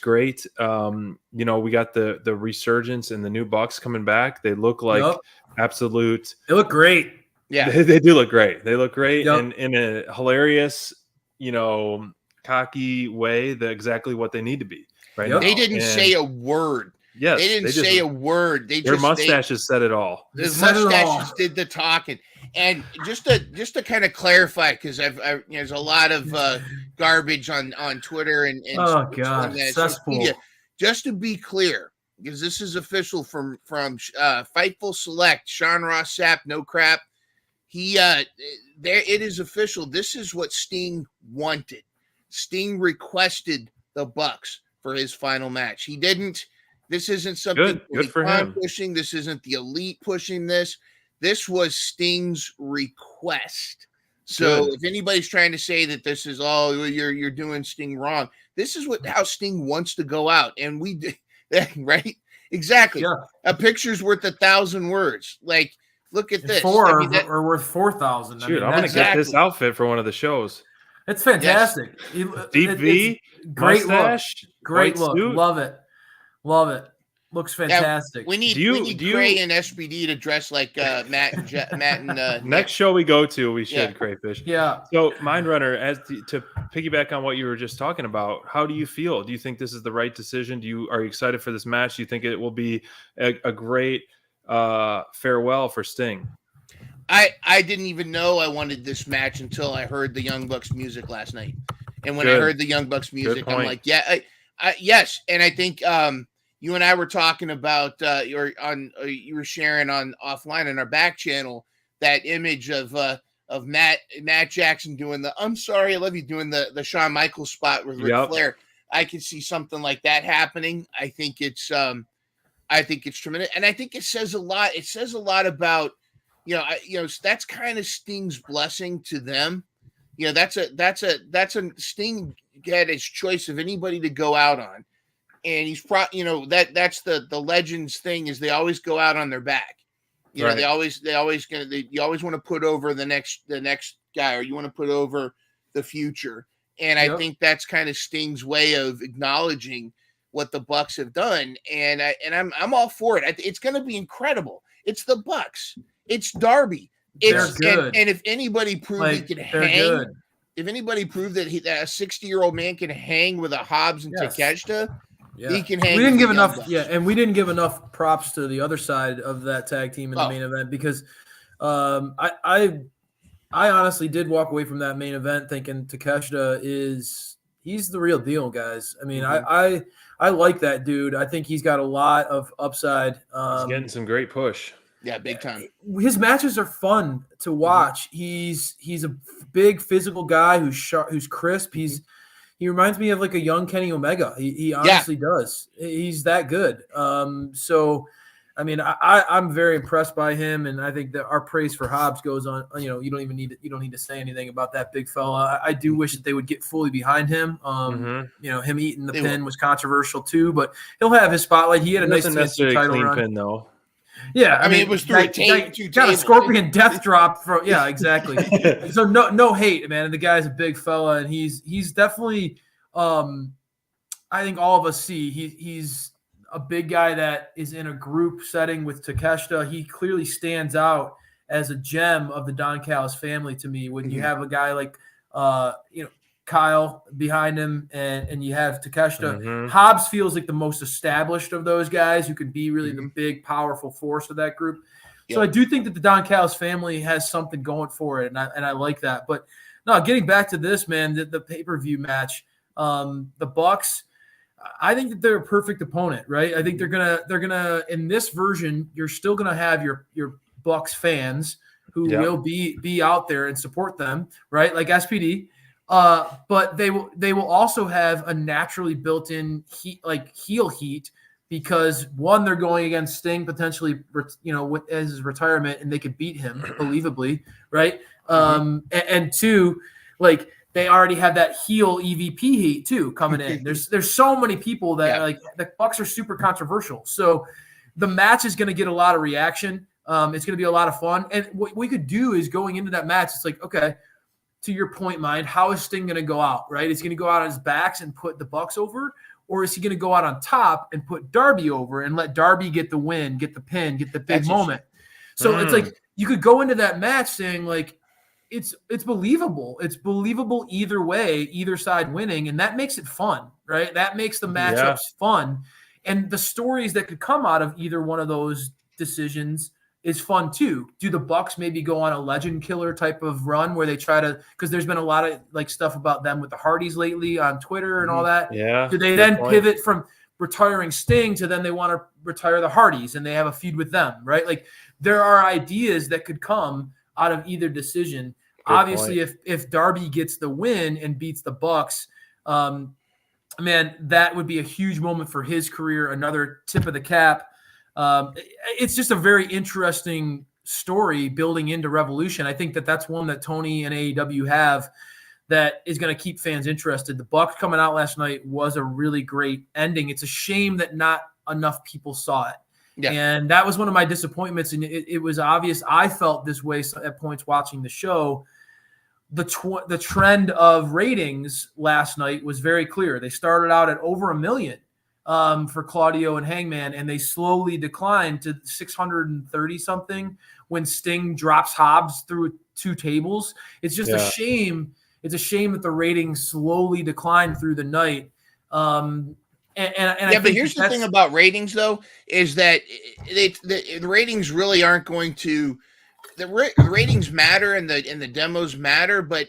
great. You know, we got the resurgence and the new Bucks coming back. They look like absolute.
They look great.
Yeah, they do look great. They look great in a hilarious, you know, cocky way. Exactly what they need to be right now.
They didn't say a word.
Yes,
they didn't say a word.
Their mustaches said it all.
The mustaches did the talking. And just to kind of clarify, because there's a lot of garbage on Twitter and
oh god, cesspool.
Just to be clear, because this is official from Fightful Select, Sean Ross Sapp, no crap. It is official. This is what Sting wanted. Sting requested the Bucks for his final match. He didn't. This isn't something
good for him
pushing. This isn't the Elite pushing this. This was Sting's request. So if anybody's trying to say that this is you're doing Sting wrong, this is how Sting wants to go out, and we did right exactly.
Yeah.
A picture's worth 1,000 words. Like, look at this.
Four are worth 4,000.
Dude, I'm gonna get this outfit for one of the shows.
It's fantastic.
Deep V,
great
mustache,
look. Great look.
Suit.
Love it. Love it. Looks fantastic.
We need Gray and SPD to dress like Matt and
next show we go to, we should Crayfish.
Yeah.
So Mindrunner, to piggyback on what you were just talking about, how do you feel? Do you think this is the right decision? Are you excited for this match? Do you think it will be a great farewell for Sting?
I didn't even know I wanted this match until I heard the Young Bucks music last night. And when I heard the Young Bucks music, I'm like, yes. And I think you and I were talking about you were sharing on offline in our back channel that image of Matt Jackson doing the "I'm sorry, I love you" doing the Shawn Michaels spot with Ric Flair. I could see something like that happening. I think it's tremendous, and I think it says a lot. It says a lot about that's kind of Sting's blessing to them. You know, that's a Sting had his choice of anybody to go out on, and he's that's the Legends thing is they always go out on their back. You know, you always want to put over the next guy, or you want to put over the future. And I think that's kind of Sting's way of acknowledging what the Bucks have done. And I'm all for it. It's going to be incredible. It's the Bucks. It's Darby.
They're good.
And if anybody proved he can hang,
good.
if anybody proved that a 60-year-old man can hang with a Hobbs and Takeshita, he can hang.
We didn't give enough, and we didn't give enough props to the other side of that tag team in the main event because I honestly did walk away from that main event thinking Takeshita he's the real deal, guys. I mean, I like that dude. I think he's got a lot of upside.
He's getting some great push.
Yeah, big time.
His matches are fun to watch. He's a big physical guy who's sharp, who's crisp. He reminds me of like a young Kenny Omega. He honestly does. He's that good. So, I mean, I'm very impressed by him, and I think that our praise for Hobbs goes on. You know, you don't need to say anything about that big fella. I do wish that they would get fully behind him. You know, him eating the pin was controversial too, but he'll have his spotlight. He had a nice title run.
Pin though.
Yeah, I mean,
it was through a tape.
Got a scorpion death drop from. Yeah, exactly. So no hate, man. The guy's a big fella, and he's definitely. I think all of us see he's a big guy that is in a group setting with Takeshita. He clearly stands out as a gem of the Don Callis family to me. When you have a guy like Kyle behind him, and you have Takeshita. Hobbs feels like the most established of those guys who could be really the big, powerful force of that group. So I do think that the Don Callis family has something going for it, and I like that. But no, getting back to this, man, the pay-per-view match, the Bucks, I think that they're a perfect opponent, right? I think they're gonna in this version, you're still gonna have your Bucks fans who will be out there and support them, right? Like SPD. But they will also have a naturally built-in heat, like heel heat, because one, they're going against Sting potentially, as his retirement, and they could beat him believably, right? And two, like they already have that heel EVP heat too coming in. There's so many people that like the Bucks are super controversial, so the match is going to get a lot of reaction. It's going to be a lot of fun, and what we could do is going into that match, it's like, okay, to your point, Mind, how is Sting going to go out, right? Is he going to go out on his backs and put the Bucks over, or is he going to go out on top and put Darby over and let Darby get the win, get the pin, get the big moment? So it's like you could go into that match saying like it's believable. It's believable either way, either side winning, and that makes it fun, right? That makes the matchups fun, and the stories that could come out of either one of those decisions is fun too. Do the Bucks maybe go on a legend killer type of run where they try to, because there's been a lot of like stuff about them with the Hardys lately on Twitter and all that.
Yeah.
Do they then pivot from retiring Sting to then they want to retire the Hardys and they have a feud with them, right? Like there are ideas that could come out of either decision. Obviously, if Darby gets the win and beats the Bucks, man, that would be a huge moment for his career. Another tip of the cap. It's just a very interesting story building into Revolution. I think that that's one that Tony and AEW have that is going to keep fans interested. The Bucks coming out last night was a really great ending. It's a shame that not enough people saw it. Yeah. And that was one of my disappointments. And it was obvious. I felt this way at points watching the show. The trend of ratings last night was very clear. They started out at over 1 million. For Claudio and Hangman, and they slowly declined to 630 something when Sting drops Hobbs through 2 tables. It's just a shame. It's a shame that the ratings slowly declined through the night. But
here's the thing about ratings, though, is that the ratings really aren't going to. The ratings matter and the demos matter, but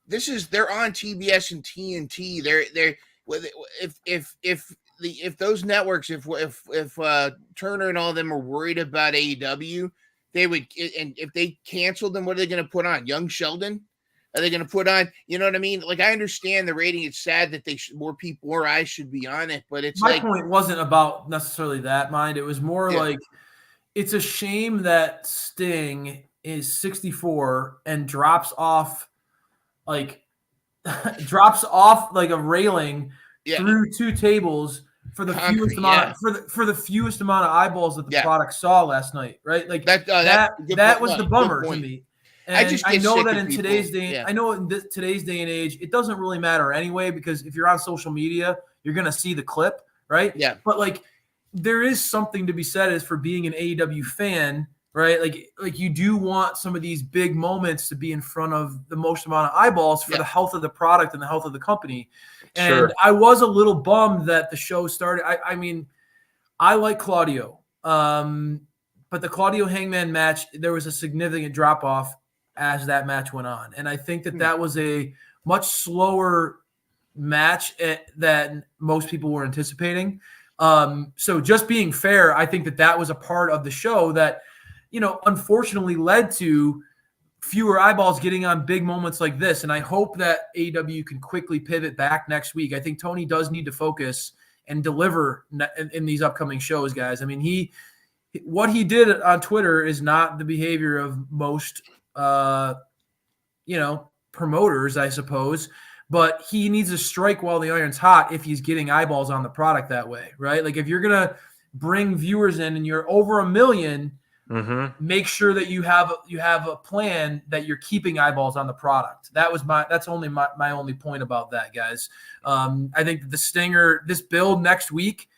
they're on TBS and TNT. They're if those networks, if Turner and all of them are worried about AEW, they would, and if they canceled them, what are they going to put on? Young Sheldon? Are they going to put on, you know what I mean? Like, I understand the rating. It's sad that more eyes should be on it, but it's
my point wasn't about necessarily that, Mind. It was more like, it's a shame that Sting is 64 and drops off like drops off like a railing
Yeah.
through 2 tables for the
Concrete,
fewest amount for the fewest amount of eyeballs that the product saw last night, right? Like that was the bummer to me. And I know that in today's day, I know in today's day and age, it doesn't really matter anyway, because if you're on social media, you're gonna see the clip, right?
Yeah.
But like, there is something to be said as for being an AEW fan, right? Like you do want some of these big moments to be in front of the most amount of eyeballs for the health of the product and the health of the company. And I was a little bummed that the show started. I mean, I like Claudio, but the Claudio Hangman match, there was a significant drop off as that match went on. And I think that was a much slower match than most people were anticipating. So just being fair, I think that was a part of the show that, unfortunately led to fewer eyeballs getting on big moments like this. And I hope that AEW can quickly pivot back next week. I think Tony does need to focus and deliver in these upcoming shows, guys. I mean, what he did on Twitter is not the behavior of most, promoters, I suppose, but he needs to strike while the iron's hot if he's getting eyeballs on the product that way, right? Like if you're going to bring viewers in and you're over 1 million, make sure that you have a plan that you're keeping eyeballs on the product. That's only my only point about that, guys. I think the Stinger, this build next week,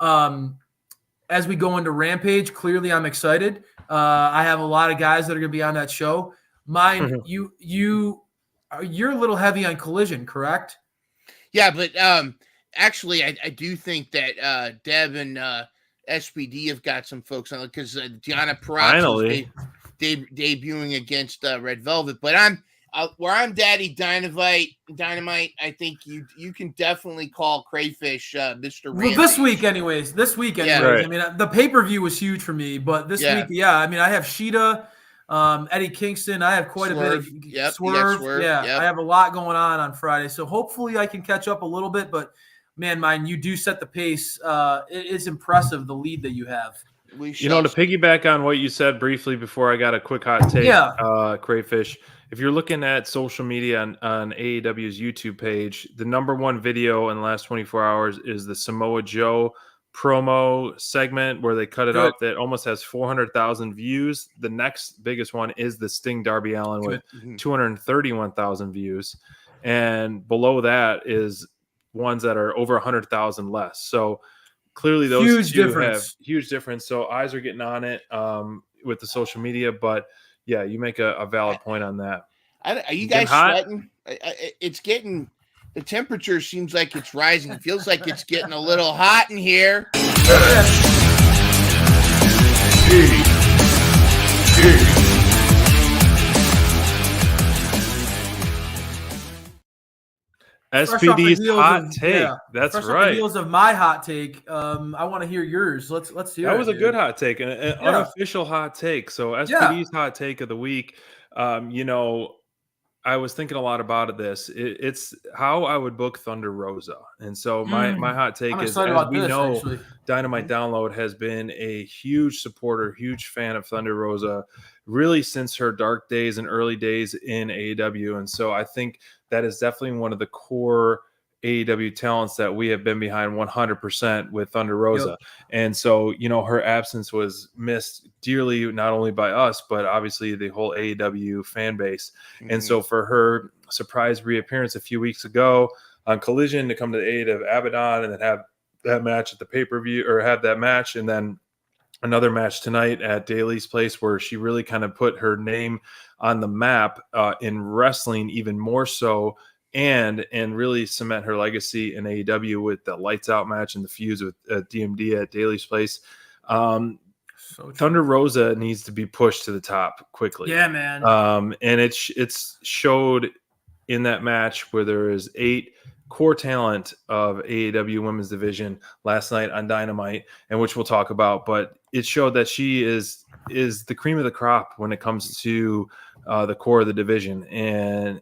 as we go into Rampage, clearly I'm excited. I have a lot of guys that are going to be on that show. Mine, you're a little heavy on Collision, correct?
Yeah, but actually, I do think that Deb and SPD have got some folks on it, because Deanna Purrazzo is debuting against Red Velvet. But where I'm Daddy Dynamite. I think you can definitely call Crayfish Mr. Rampage.
Well, this week, anyways.
Yeah. Right.
I mean, the pay-per-view was huge for me, but this week, I mean, I have Sheeta, Eddie Kingston. I have quite
Swerve.
a bit of
Swerve.
Yeah, I have a lot going on Friday, so hopefully I can catch up a little bit. But man, you do set the pace. It is impressive, the lead that you have.
To piggyback on what you said briefly before I got a quick hot take, Crayfish, if you're looking at social media on AEW's YouTube page, the #1 video in the last 24 hours is the Samoa Joe promo segment where they cut it up that almost has 400,000 views. The next biggest one is the Sting Darby Allin with 231,000 views. And below that is ones that are over 100,000 less. So clearly those
huge
two
difference.
have huge difference. So eyes are getting on it with the social media, but yeah, you make a valid point on that.
Are you guys sweating? It's getting, the temperature seems like it's rising. It feels like it's getting a little hot in here.
SPD's hot take. That's right.
On the heels of my hot take, I want to hear yours. Let's hear it.
That was a good hot take, an unofficial hot take. So SPD's hot take of the week. I was thinking a lot about this. It's how I would book Thunder Rosa. And so my hot take is, as we know, actually, Dynamite Download has been a huge supporter, huge fan of Thunder Rosa, really since her dark days and early days in AEW. And so I think that is definitely one of the core AEW talents that we have been behind 100% with Thunder Rosa. Yep. And so, her absence was missed dearly, not only by us, but obviously the whole AEW fan base. Mm-hmm. And so for her surprise reappearance a few weeks ago on Collision to come to the aid of Abaddon and then have that match at the pay-per-view, or have that match and then another match tonight at Daly's place where she really kind of put her name on the map in wrestling even more so, and really cement her legacy in AEW with the lights out match and the fuse with DMD at Daly's place. Thunder Rosa needs to be pushed to the top quickly.
Yeah, man.
And it's showed in that match where there is 8 core talent of AEW women's division last night on Dynamite, and which we'll talk about, but it showed that she is the cream of the crop when it comes to the core of the division, and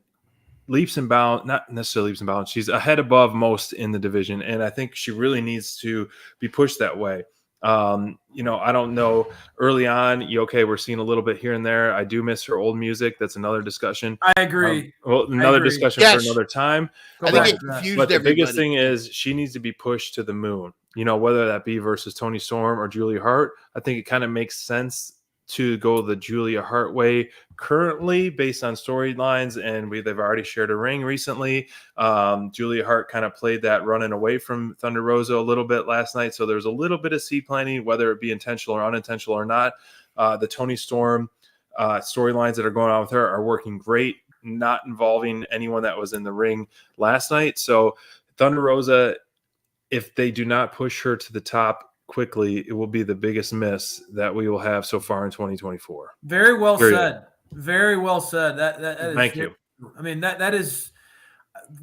leaps and bounds, not necessarily leaps and bounds. She's ahead above most in the division. And I think she really needs to be pushed that way. I don't know. Early on, we're seeing a little bit here and there. I do miss her old music. That's another discussion.
I agree.
Discussion for another time.
I think it confused
but the
everybody.
biggest thing is she needs to be pushed to the moon. Whether that be versus Toni Storm or Julia Hart. I think it kind of makes sense to go the Julia Hart way currently based on storylines, and they've already shared a ring recently. Julia Hart kind of played that running away from Thunder Rosa a little bit last night, so there's a little bit of seed planning, whether it be intentional or unintentional or not. The Toni Storm storylines that are going on with her are working great, not involving anyone that was in the ring last night. So Thunder Rosa, if they do not push her to the top quickly, it will be the biggest miss that we will have so far in 2024.
Very well said. Very well said. That is,
thank you.
I mean, that is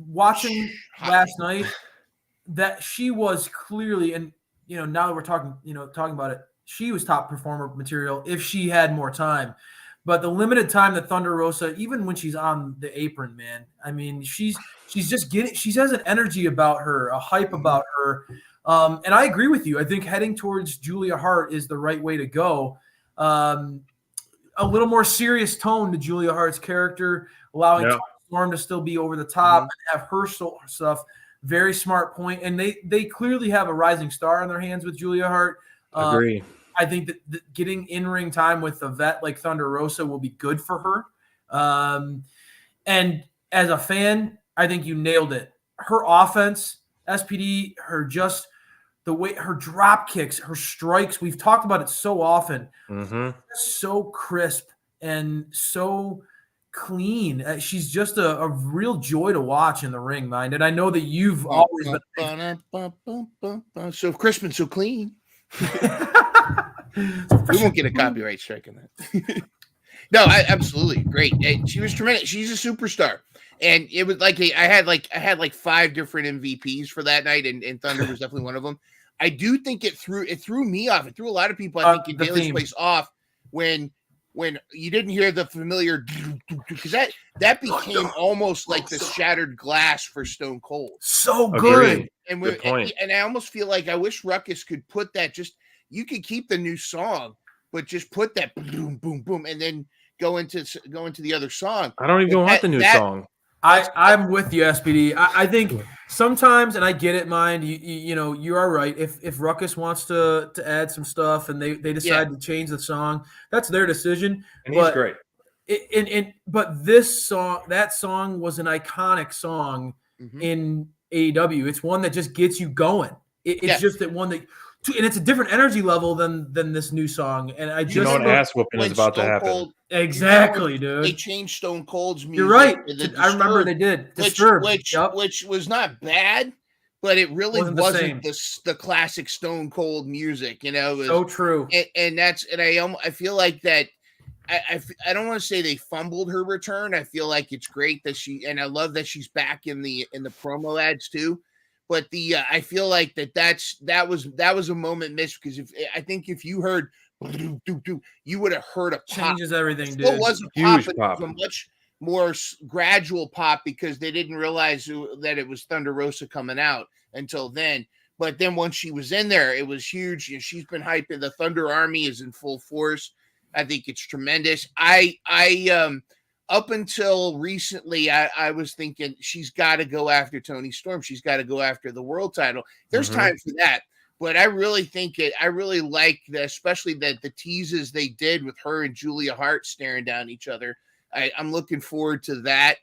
watching last night, that she was clearly, and now that we're talking about it, she was top performer material if she had more time. But the limited time that Thunder Rosa, even when she's on the apron, man, I mean, she's just she has an energy about her, a hype about her. And I agree with you. I think heading towards Julia Hart is the right way to go. A little more serious tone to Julia Hart's character, allowing Toni Storm to still be over the top and have her stuff. Very smart point. And they clearly have a rising star on their hands with Julia Hart.
Agree.
I think that getting in-ring time with a vet like Thunder Rosa will be good for her. And as a fan, I think you nailed it. Her offense, SPD, the way her drop kicks, her strikes, we've talked about it so often. So crisp and so clean. She's just a real joy to watch in the ring, mind. And I know that you've always been
so crisp and so clean. We won't get a copyright strike on that. No, absolutely great. And she was tremendous. She's a superstar. And it was like I had like 5 different MVPs for that night, and Thunder was definitely one of them. I do think it threw me off. It threw a lot of people, I think, in Daly's place off when you didn't hear the familiar, because that became almost like the shattered glass for Stone Cold.
So good.
Good point.
And I almost feel like I wish Ruckus could put that, you could keep the new song, but just put that boom, boom, boom, and then go into the other song.
I don't even want the new song.
I'm with you, SPD. I think sometimes, and I get it, mind you are right. If Ruckus wants to add some stuff and they decide to change the song, that's their decision.
And he's great.
But that song was an iconic song in AEW. It's one that just gets you going. It's just that one that. And it's a different energy level than this new song. And I just
an ass whooping is about to happen.
Exactly, dude.
They changed Stone Cold's music.
You're right. I remember they did.
Which was not bad, but it really wasn't the classic Stone Cold music. It was
so true.
And I feel like that. I don't want to say they fumbled her return. I feel like it's great that and I love that she's back in the promo ads too. But I feel like that was a moment missed, because if you heard you would have heard a pop.
Changes everything, dude.
It wasn't pop, but it was a much more gradual pop, because they didn't realize that it was Thunder Rosa coming out until then. But then once she was in there, it was huge. She's been hyping. The Thunder Army is in full force. I think it's tremendous. Up until recently, I was thinking she's got to go after Toni Storm. She's got to go after the world title. There's time for that. But I really like that, especially the teases they did with her and Julia Hart staring down each other. I'm looking forward to that.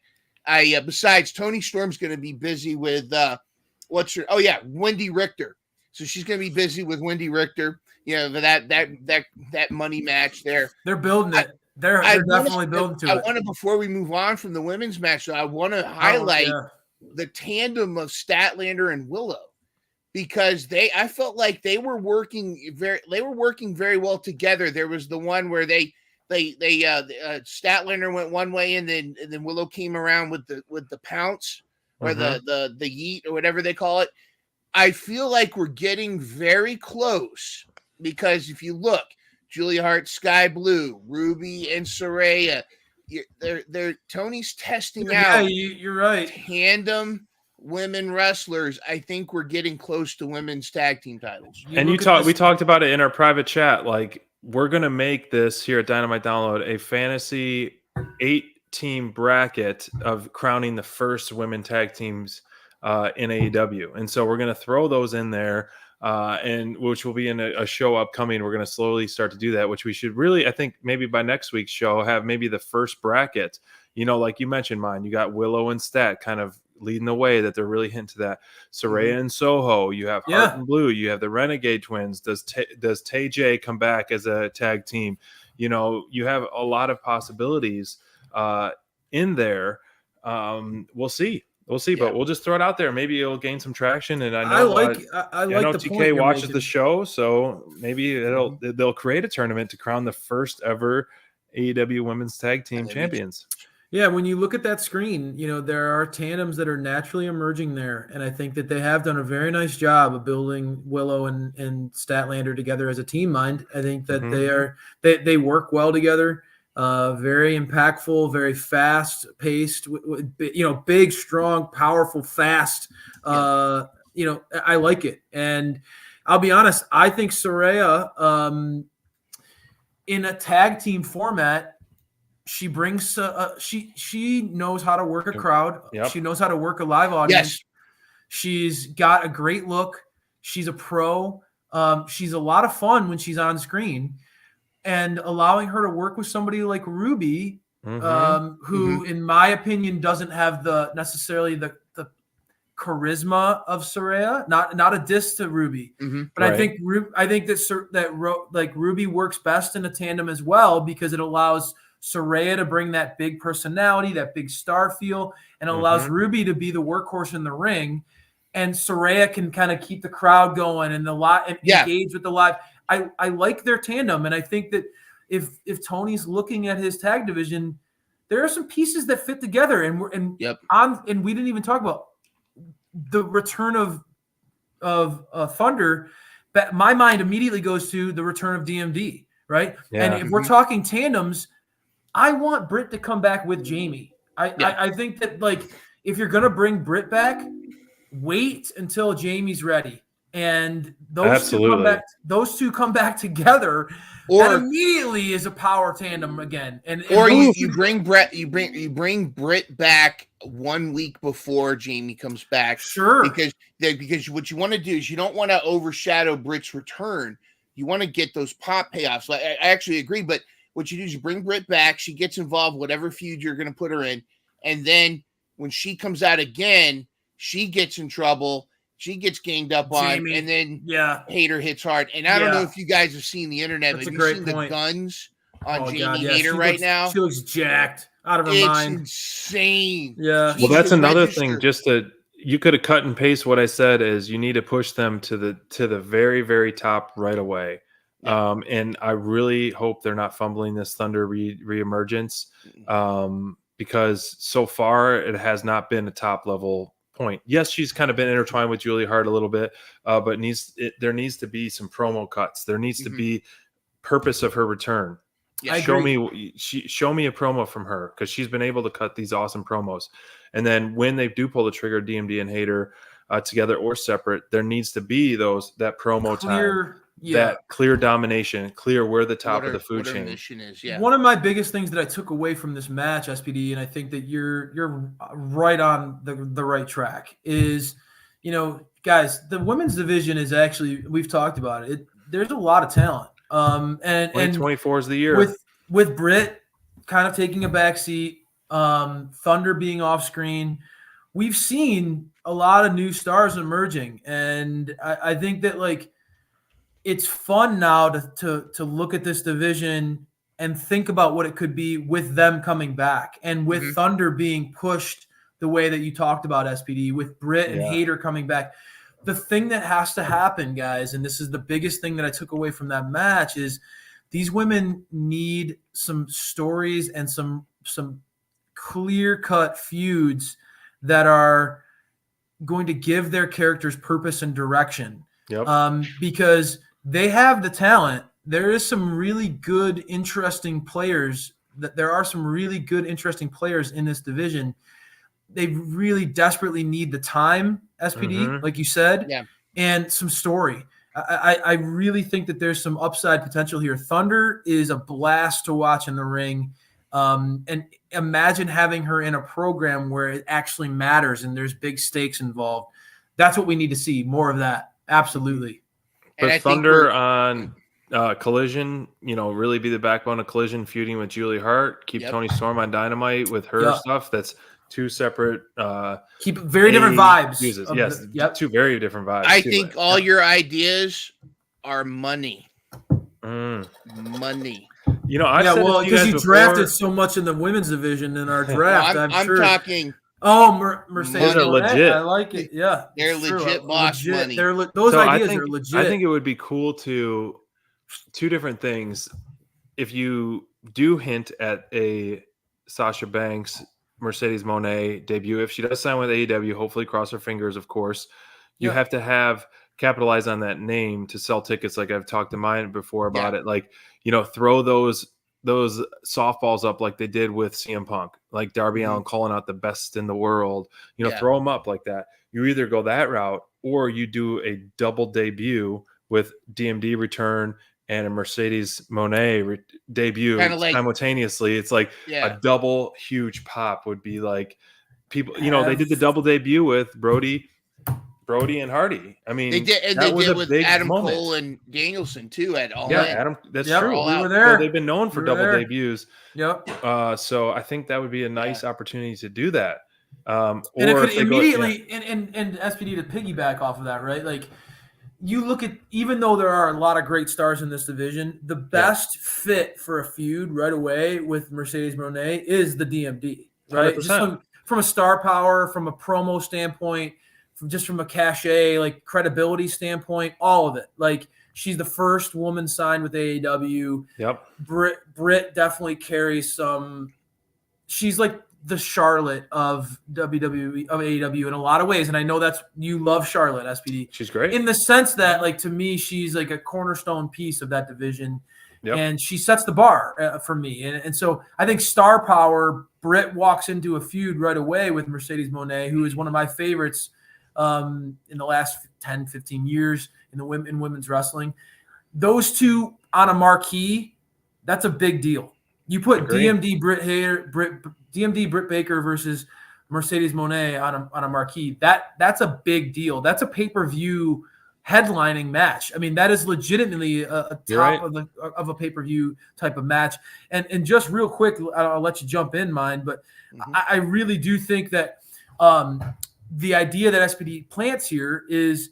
Besides, Toni Storm's going to be busy with Wendy Richter. So she's going to be busy with Wendy Richter. That money match there.
They're building it. They're definitely building to it.
I want to, before we move on from the women's match, I want to highlight the tandem of Statlander and Willow, because I felt like they were working very well together. There was the one where Statlander went one way, and then Willow came around with the pounce or the yeet or whatever they call it. I feel like we're getting very close, because if you look, Julia Hart, Sky Blue, Ruby, and Saraya. Tony's testing out.
You're right.
Tandem
women wrestlers, I think we're getting close to women's tag team titles.
We talked about it in our private chat. Like, we're going to make this here at Dynamite Download a fantasy 8-team bracket of crowning the first women tag teams in AEW. And so we're going to throw those in there, and which will be in a show upcoming. We're going to slowly start to do that, which we should really, I think maybe by next week's show, have maybe the first bracket. You know, like you mentioned, mine, you got Willow and Stat kind of leading the way, that they're really hinting to that. Saraya and Soho, you have Heart and Blue, you have the Renegade Twins. Does TJ come back as a tag team? You know, you have a lot of possibilities in there. We'll see, but we'll just throw it out there. Maybe it'll gain some traction. And I know the TK watches the show, so maybe they'll create a tournament to crown the first ever AEW Women's Tag Team Champions.
Yeah, when you look at that screen, you know, there are tandems that are naturally emerging there. And I think that they have done a very nice job of building Willow and Statlander together as a team mind. I think that they work well together, very impactful, very fast paced, you know, big, strong, powerful, fast. You know, I like it. And I'll be honest, I think Saraya in a tag team format, she brings she knows how to work a crowd. She knows how to work a live audience. She's got a great look. She's a pro. She's a lot of fun when she's on screen, and allowing her to work with somebody like Ruby, who in my opinion doesn't have necessarily the charisma of Saraya. Not a diss to Ruby, but I think that Ruby works best in a tandem as well, because it allows Saraya to bring that big personality, that big star feel, and allows Ruby to be the workhorse in the ring. And Saraya can kind of keep the crowd going and engage with the live. I like their tandem, and I think that if Tony's looking at his tag division, there are some pieces that fit together. And we didn't even talk about the return of Thunder. But my mind immediately goes to the return of DMD, right? Yeah. And if we're talking tandems, I want Britt to come back with Jamie. I think that, like, if you're going to bring Britt back, wait until Jamie's ready. And those two come back together, or that immediately is a power tandem again.
You bring Britt back 1 week before Jamie comes back.
Sure.
Because what you want to do is you don't want to overshadow Britt's return. You want to get those pop payoffs. I actually agree, but what you do is you bring Britt back, she gets involved, whatever feud you're going to put her in, and then when she comes out again, she gets in trouble, she gets ganged up on, and then Hayter hits hard. And I don't know if you guys have seen the internet, but have you seen the guns on Jamie Hayter right now?
She looks jacked, out of her mind.
It's insane.
Yeah.
Well, that's another thing. You could have cut and paste what I said is you need to push them to the very, very top right away. And I really hope they're not fumbling this Thunder reemergence, because so far it has not been a top level point. Yes, she's kind of been intertwined with Julia Hart a little bit, but there needs to be some promo cuts. There needs to be purpose of her return. Yeah, show me a promo from her, because she's been able to cut these awesome promos. And then when they do pull the trigger, DMD and Hayter together or separate, there needs to be that promo time. That clear domination, clear where the top of the food chain
is.
One of my biggest things that I took away from this match, SPD, and I think that you're right on the right track, is, you know, guys, the women's division is actually, we've talked about it. There's a lot of talent. And
2024 is the year.
With Britt kind of taking a backseat, Thunder being off screen, we've seen a lot of new stars emerging, and I think that, like, it's fun now to look at this division and think about what it could be with them coming back, and with Thunder being pushed the way that you talked about, SPD, with Britt and Hayter coming back. The thing that has to happen, guys, and this is the biggest thing that I took away from that match, is these women need some stories and some clear-cut feuds that are going to give their characters purpose and direction. Because they have the talent. There is some really good, interesting players. There are some really good, interesting players in this division. they really desperately need the time, SPD, like you said, and some story. I really think that there's some upside potential here. Thunder is a blast to watch in the ring. And imagine having her in a program where it actually matters and there's big stakes involved. That's what we need to see, more of that. Absolutely.
But Thunder on Collision, really be the backbone of Collision, feuding with Julia Hart. Keep Tony Storm on Dynamite with her stuff. That's two separate
keep very different vibes.
Yes, two very different vibes.
I think all your ideas are money. Money.
Because you drafted so much in the women's division in our draft.
I'm sure. Talking.
Oh, Mercedes
are legit.
I like it. Yeah,
they're legit boss money.
Those ideas are legit.
I think it would be cool to two different things. If you do hint at a Sasha Banks, Mercedes Moné debut, if she does sign with AEW, hopefully cross her fingers, of course, you have to capitalize on that name to sell tickets. Like I've talked to mine before about it. Like, throw those softballs up like they did with CM Punk, like Darby Allin calling out the best in the world, throw them up like that. You either go that route or you do a double debut with DMD return and a Mercedes Moné debut simultaneously. It's like a double huge pop would be like people, they did the double debut with Brody and Hardy. I mean,
they did, and they did with Adam Cole and Danielson too at All In.
Adam, that's true.
We were there.
So they've been known for double debuts.
Yep.
So I think that would be a nice opportunity to do that.
And it could immediately, and SPD to piggyback off of that, right? Like you look at, even though there are a lot of great stars in this division, the best fit for a feud right away with Mercedes Moné is the DMD, right?
100%.
Just from a star power, from a promo standpoint, from a cachet, like credibility standpoint, all of it. Like she's the first woman signed with AEW.
Yep.
Britt definitely carries some. She's like the Charlotte of WWE, of AEW in a lot of ways, and I know you love Charlotte, SPD.
She's great
in the sense that, like, to me, she's like a cornerstone piece of that division, and she sets the bar for me. And so I think star power. Britt walks into a feud right away with Mercedes Moné, who is one of my favorites in the last 10, 15 years in women's wrestling. Those two on a marquee, that's a big deal. You put DMD Britt Baker versus Mercedes Moné on a marquee. That's a big deal. That's a pay-per-view headlining match. I mean, that is legitimately a top of a pay-per-view type of match. And just real quick, I'll let you jump in, mine, but I really do think that the idea that SPD plants here is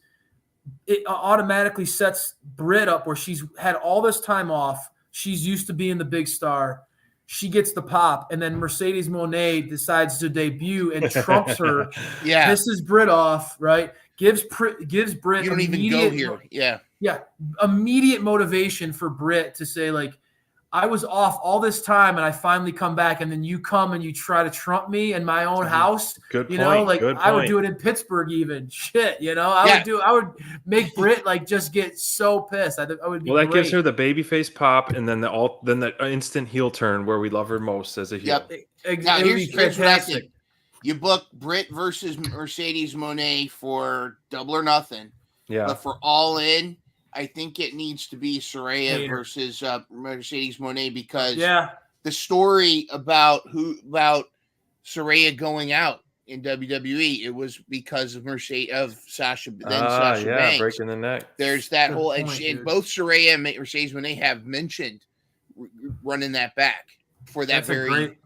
it automatically sets Britt up where she's had all this time off. She's used to being the big star. She gets the pop, and then Mercedes Moné decides to debut and trumps her. Pisses Britt off, right? Gives Britt.
You don't even go here.
Yeah. Immediate motivation for Britt to say, like, I was off all this time and I finally come back, and then you come and you try to trump me in my own house.
Good point.
I would do it in Pittsburgh even. Shit, I would make Britt like just get so pissed. I would be
that gives her the babyface pop, and then the instant heel turn where we love her most as a heel.
Now here's what I think. You book Britt versus Mercedes Moné for Double or Nothing.
Yeah.
But for All In, I think it needs to be Saraya versus Mercedes Moné, because the story about Saraya going out in WWE, it was because of Sasha Banks
breaking the neck.
There's that whole and both Saraya and Mercedes Moné have mentioned running that back for that very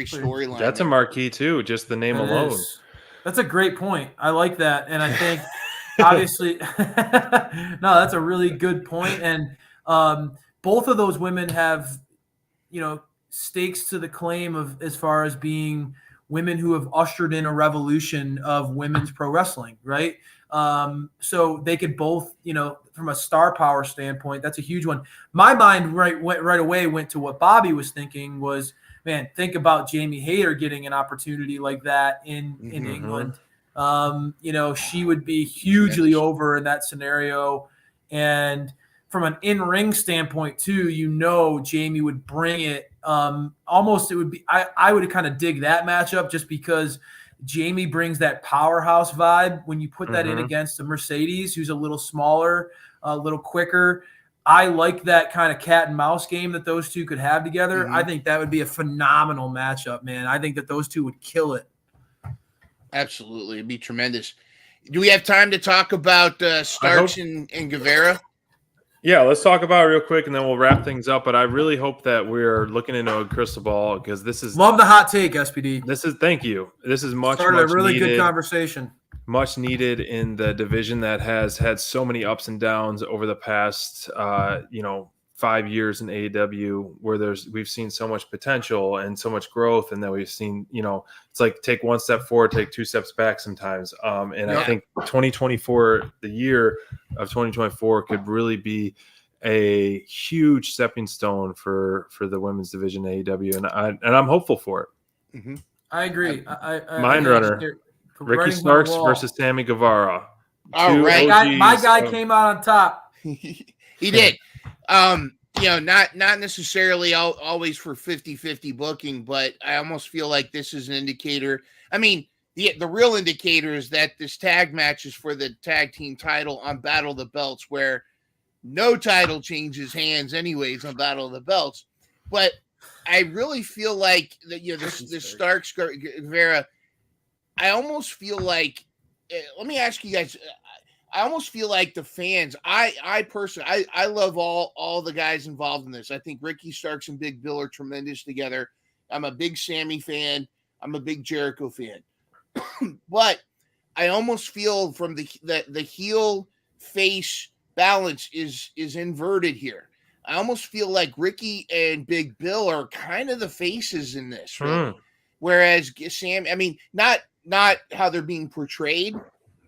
storyline.
That's a marquee too, just the name alone.
That's a great point. I like that, and I think. Obviously, no, that's a really good point. And both of those women have, stakes to the claim of as far as being women who have ushered in a revolution of women's pro wrestling, right? So they could both, from a star power standpoint, that's a huge one. My mind right away went to what Bobby was thinking was, man, think about Jamie Hayter getting an opportunity like that in England. She would be hugely over in that scenario. And from an in-ring standpoint too, Jamie would bring it. Almost it would be, I would kind of dig that matchup just because Jamie brings that powerhouse vibe. When you put that in
Mhm.
against the Mercedes, who's a little smaller, a little quicker, I like that kind of cat and mouse game that those two could have together.
Mhm.
I think that would be a phenomenal matchup, man. I think that those two would kill it.
Absolutely. It'd be tremendous. Do we have time to talk about Starks and Guevara?
Yeah, let's talk about it real quick, and then we'll wrap things up. But I really hope that we're looking into a crystal ball, because this is
Love the hot take, SPD.
Thank you. This is much
Started
much
a really
needed,
good conversation.
much needed in the division that has had so many ups and downs over the past 5 years in AEW, where we've seen so much potential and so much growth, and then we've seen, it's like take one step forward, take two steps back sometimes. I think 2024, the year of 2024, could really be a huge stepping stone for the women's division in AEW, and I'm hopeful for it.
Mm-hmm.
I agree.
Mind Runner, Ricky Starks versus Sammy Guevara.
All right,
my guy came out on top.
He did. Not necessarily always for 50-50 booking, but I almost feel like this is an indicator. I mean, the real indicator is that this tag match is for the tag team title on Battle of the Belts, where no title changes hands anyways on Battle of the Belts. But I really feel like that, this Starks Guevara, I almost feel like, let me ask you guys, I almost feel like the fans, I personally, I love all the guys involved in this. I think Ricky Starks and Big Bill are tremendous together. I'm a big Sammy fan. I'm a big Jericho fan. But I almost feel from the heel face balance is inverted here. I almost feel like Ricky and Big Bill are kind of the faces in this, really. Whereas Sam, I mean, not how they're being portrayed.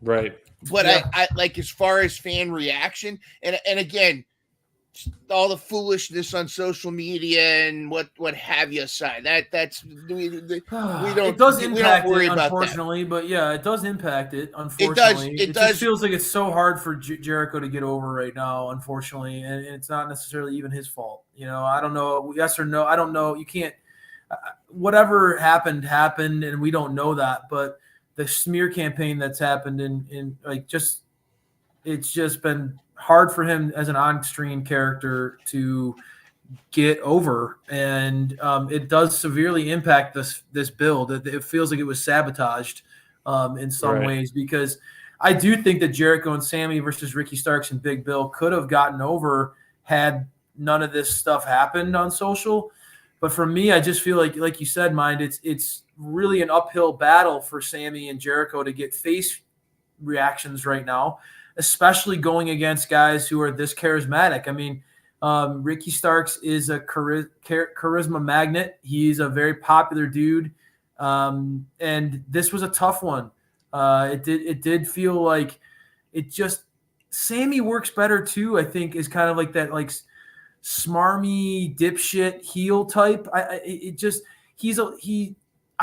Right.
But I like, as far as fan reaction, and again, all the foolishness on social media and what have you aside, that's we don't
it does impact
worry
it,
about
unfortunately,
that.
but yeah, it does impact it. Unfortunately,
It
just
does.
feels like it's so hard for Jericho to get over right now. Unfortunately, and it's not necessarily even his fault. I don't know. Yes or no? I don't know. You can't. Whatever happened, and we don't know that, but the smear campaign that's happened it's just been hard for him as an on-screen character to get over, and it does severely impact this build. It feels like it was sabotaged in some ways, because I do think that Jericho and Sammy versus Ricky Starks and Big Bill could have gotten over had none of this stuff happened on social. But for me, I just feel like you said, Mind, it's really an uphill battle for Sammy and Jericho to get face reactions right now, especially going against guys who are this charismatic. I mean, Ricky Starks is a charisma magnet. He's a very popular dude, and this was a tough one. It did feel like Sammy works better too. I think is kind of like that, like smarmy dipshit heel type.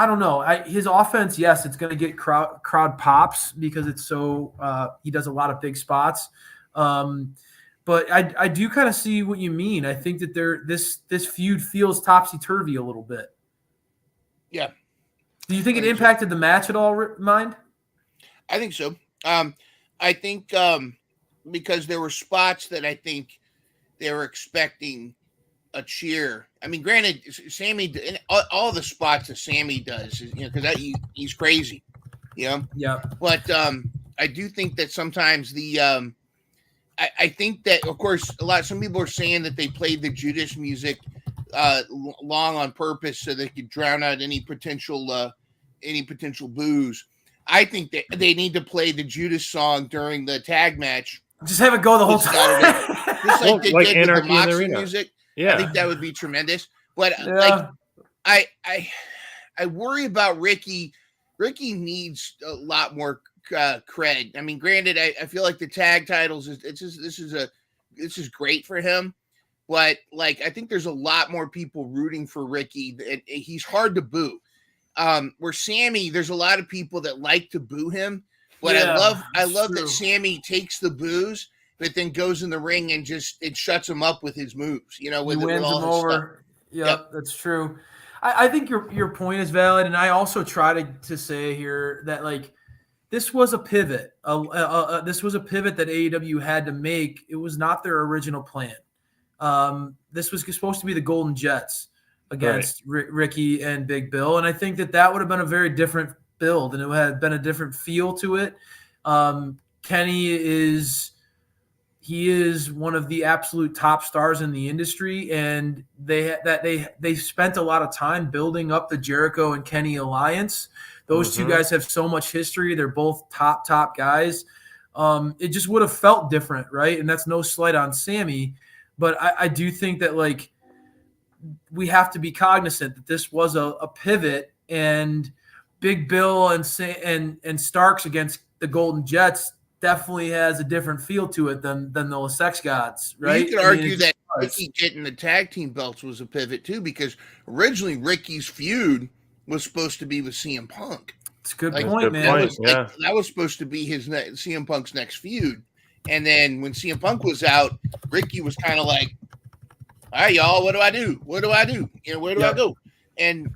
I don't know. His offense, yes, it's going to get crowd pops because it's so he does a lot of big spots. But I do kind of see what you mean. I think that this feud feels topsy-turvy a little bit.
Yeah.
Do you think it impacted the match at all, Mind?
I think so. I think because there were spots that I think they were expecting a cheer. I mean, granted, Sammy, all the spots that Sammy does, because he's crazy, Yeah. But I do think that sometimes I think that, of course, some people are saying that they played the Judas music long on purpose so they could drown out any potential boos. I think that they need to play the Judas song during the tag match.
Just have it go the whole time.
Just like they did with the Moxley music.
Yeah.
I think that would be tremendous. But I worry about Ricky. Ricky needs a lot more cred. I mean, granted, I feel like the tag titles this is great for him, but like I think there's a lot more people rooting for Ricky. He's hard to boo. Where Sammy, there's a lot of people that like to boo him, but I love that Sammy takes the boos, but then goes in the ring and it shuts him up with his moves. With
wins
all
him
his
over.
Stuff.
Yep, that's true. I think your point is valid, and I also try to say here that like this was a pivot. This was a pivot that AEW had to make. It was not their original plan. This was supposed to be the Golden Jets against Ricky and Big Bill, and I think that would have been a very different build, and it had been a different feel to it. Kenny is one of the absolute top stars in the industry, and they spent a lot of time building up the Jericho and Kenny alliance. Those two guys have so much history. They're both top guys. It just would have felt different, right? And that's no slight on Sammy, but I do think that like we have to be cognizant that this was a pivot, and Big Bill and Starks against the Golden Jets definitely has a different feel to it than the Sex Gods, right?
You could argue that Ricky getting the tag team belts was a pivot too, because originally Ricky's feud was supposed to be with CM Punk.
It's a good point, man.
That was supposed to be his CM Punk's next feud, and then when CM Punk was out, Ricky was kind of like, "All right, y'all, what do I do? What do I do? You know, where do I go?" And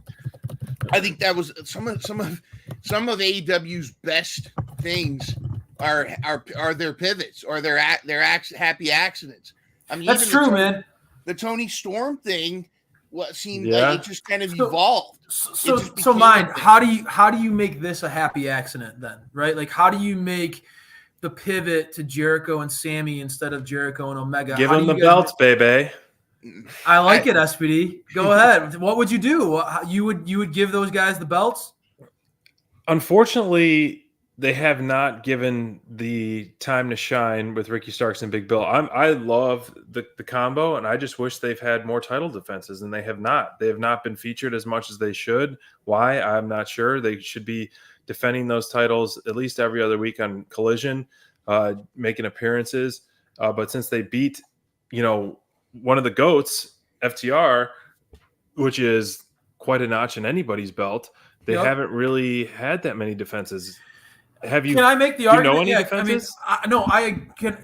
I think that was some of AEW's best things are their pivots or their happy accidents. I mean,
that's true, man.
The Tony Storm thing, seemed like it just kind of evolved.
So mine, how do you make this a happy accident then, right? Like, how do you make the pivot to Jericho and Sammy instead of Jericho and Omega?
Give them the belts, baby.
I like it, SPD. Go ahead. What would you do? You would give those guys the belts?
Unfortunately, they have not given the time to shine with Ricky Starks and Big Bill. I love the combo, and I just wish they've had more title defenses, and they have not. They have not been featured as much as they should. Why? I'm not sure. They should be defending those titles at least every other week on Collision, making appearances. But since they beat, one of the GOATs, FTR, which is quite a notch in anybody's belt, they haven't really had that many defenses. Have you?
Can I make the argument?
Any defenses?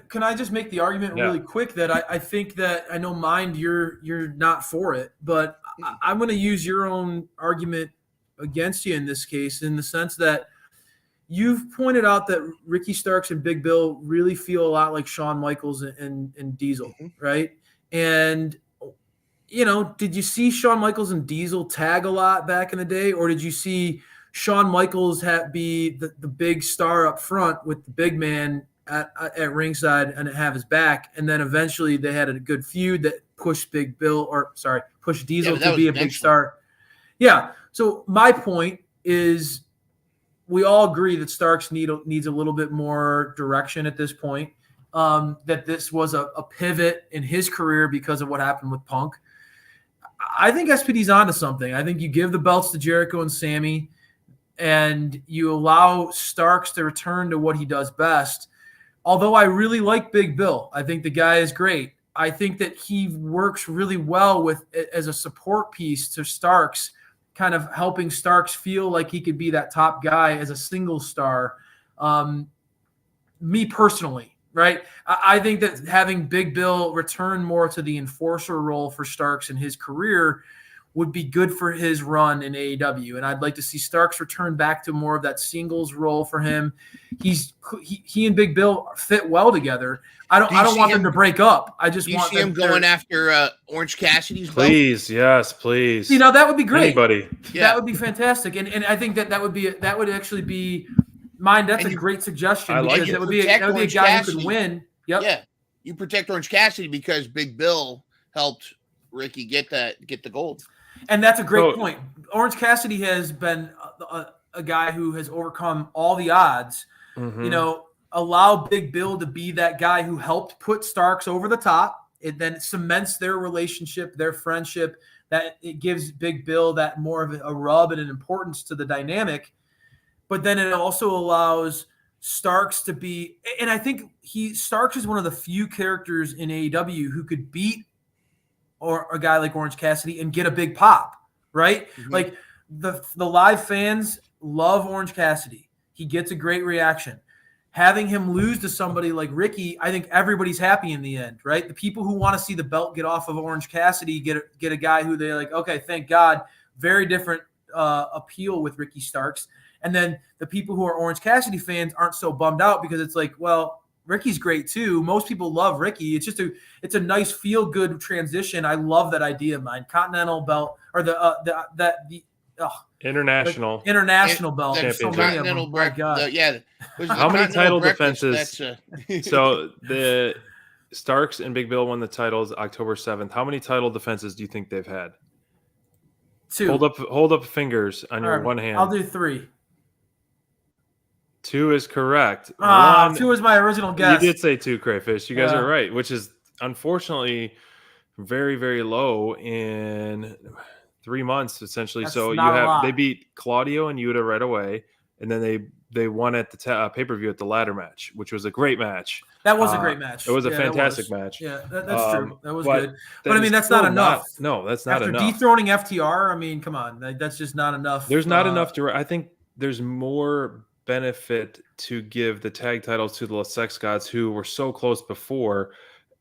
Can I just make the argument really quick that I think that I know Mind you're not for it, but I'm going to use your own argument against you in this case, in the sense that you've pointed out that Ricky Starks and Big Bill really feel a lot like Shawn Michaels and Diesel, right? And did you see Shawn Michaels and Diesel tag a lot back in the day, or did you see Shawn Michaels be the big star up front with the big man at ringside and have his back, and then eventually they had a good feud that pushed pushed Diesel to be a big star. Yeah. So my point is, we all agree that Starks needs a little bit more direction at this point. That this was a pivot in his career because of what happened with Punk. I think SPD's onto something. I think you give the belts to Jericho and Sammy, and you allow Starks to return to what he does best. Although I really like Big Bill. I think the guy is great. I think that he works really well as a support piece to Starks, kind of helping Starks feel like he could be that top guy as a single star. Me personally, right? I think that having Big Bill return more to the enforcer role for Starks in his career would be good for his run in AEW. And I'd like to see Starks return back to more of that singles role for him. He and Big Bill fit well together. I don't want them to break up. I just want
him going after Orange Cassidy's belt.
Please, yes, please.
That would be great.
Anybody.
Yeah.
That would be fantastic. And I think that would actually be mine. That's a great suggestion, because that would be a guy who could win. Yep. Yeah.
You protect Orange Cassidy because Big Bill helped Ricky get the gold.
And that's a great point. Orange Cassidy has been a guy who has overcome all the odds. Allow Big Bill to be that guy who helped put Starks over the top. It then cements their relationship, their friendship, that it gives Big Bill that more of a rub and an importance to the dynamic. But then it also allows Starks to be, and I think Starks is one of the few characters in AEW who could beat or a guy like Orange Cassidy and get a big pop, right? Mm-hmm. Like the live fans love Orange Cassidy. He gets a great reaction. Having him lose to somebody like Ricky, I think everybody's happy in the end, right? The people who want to see the belt get off of Orange Cassidy get a guy who they're like, okay, thank God very different appeal with Ricky Starks. And then the people who are Orange Cassidy fans aren't so bummed out because it's like, well, Ricky's great too. Most people love Ricky. It's just a nice feel good transition. I love that idea of mine. Continental belt or
international
belt.
Championship.
Continental
How many title defenses? So the Starks and Big Bill won the titles October 7th. How many title defenses do you think they've had?
2.
Hold up fingers on your one hand.
I'll do 3.
2 is correct.
2 is my original guess.
You did say 2, Crayfish. You guys are right, which is unfortunately very, very low in 3 months, essentially.
That's
so they beat Claudio and Yuta right away, and then they won at the pay-per-view at the ladder match, which was a great match.
That was a great match.
It was a fantastic match.
Yeah, that's true. That was good. But I mean, that's not enough.
That's not enough.
After dethroning FTR, I mean, come on. That's just not enough.
There's not enough I think there's more benefit to give the tag titles to the Sex Gods who were so close before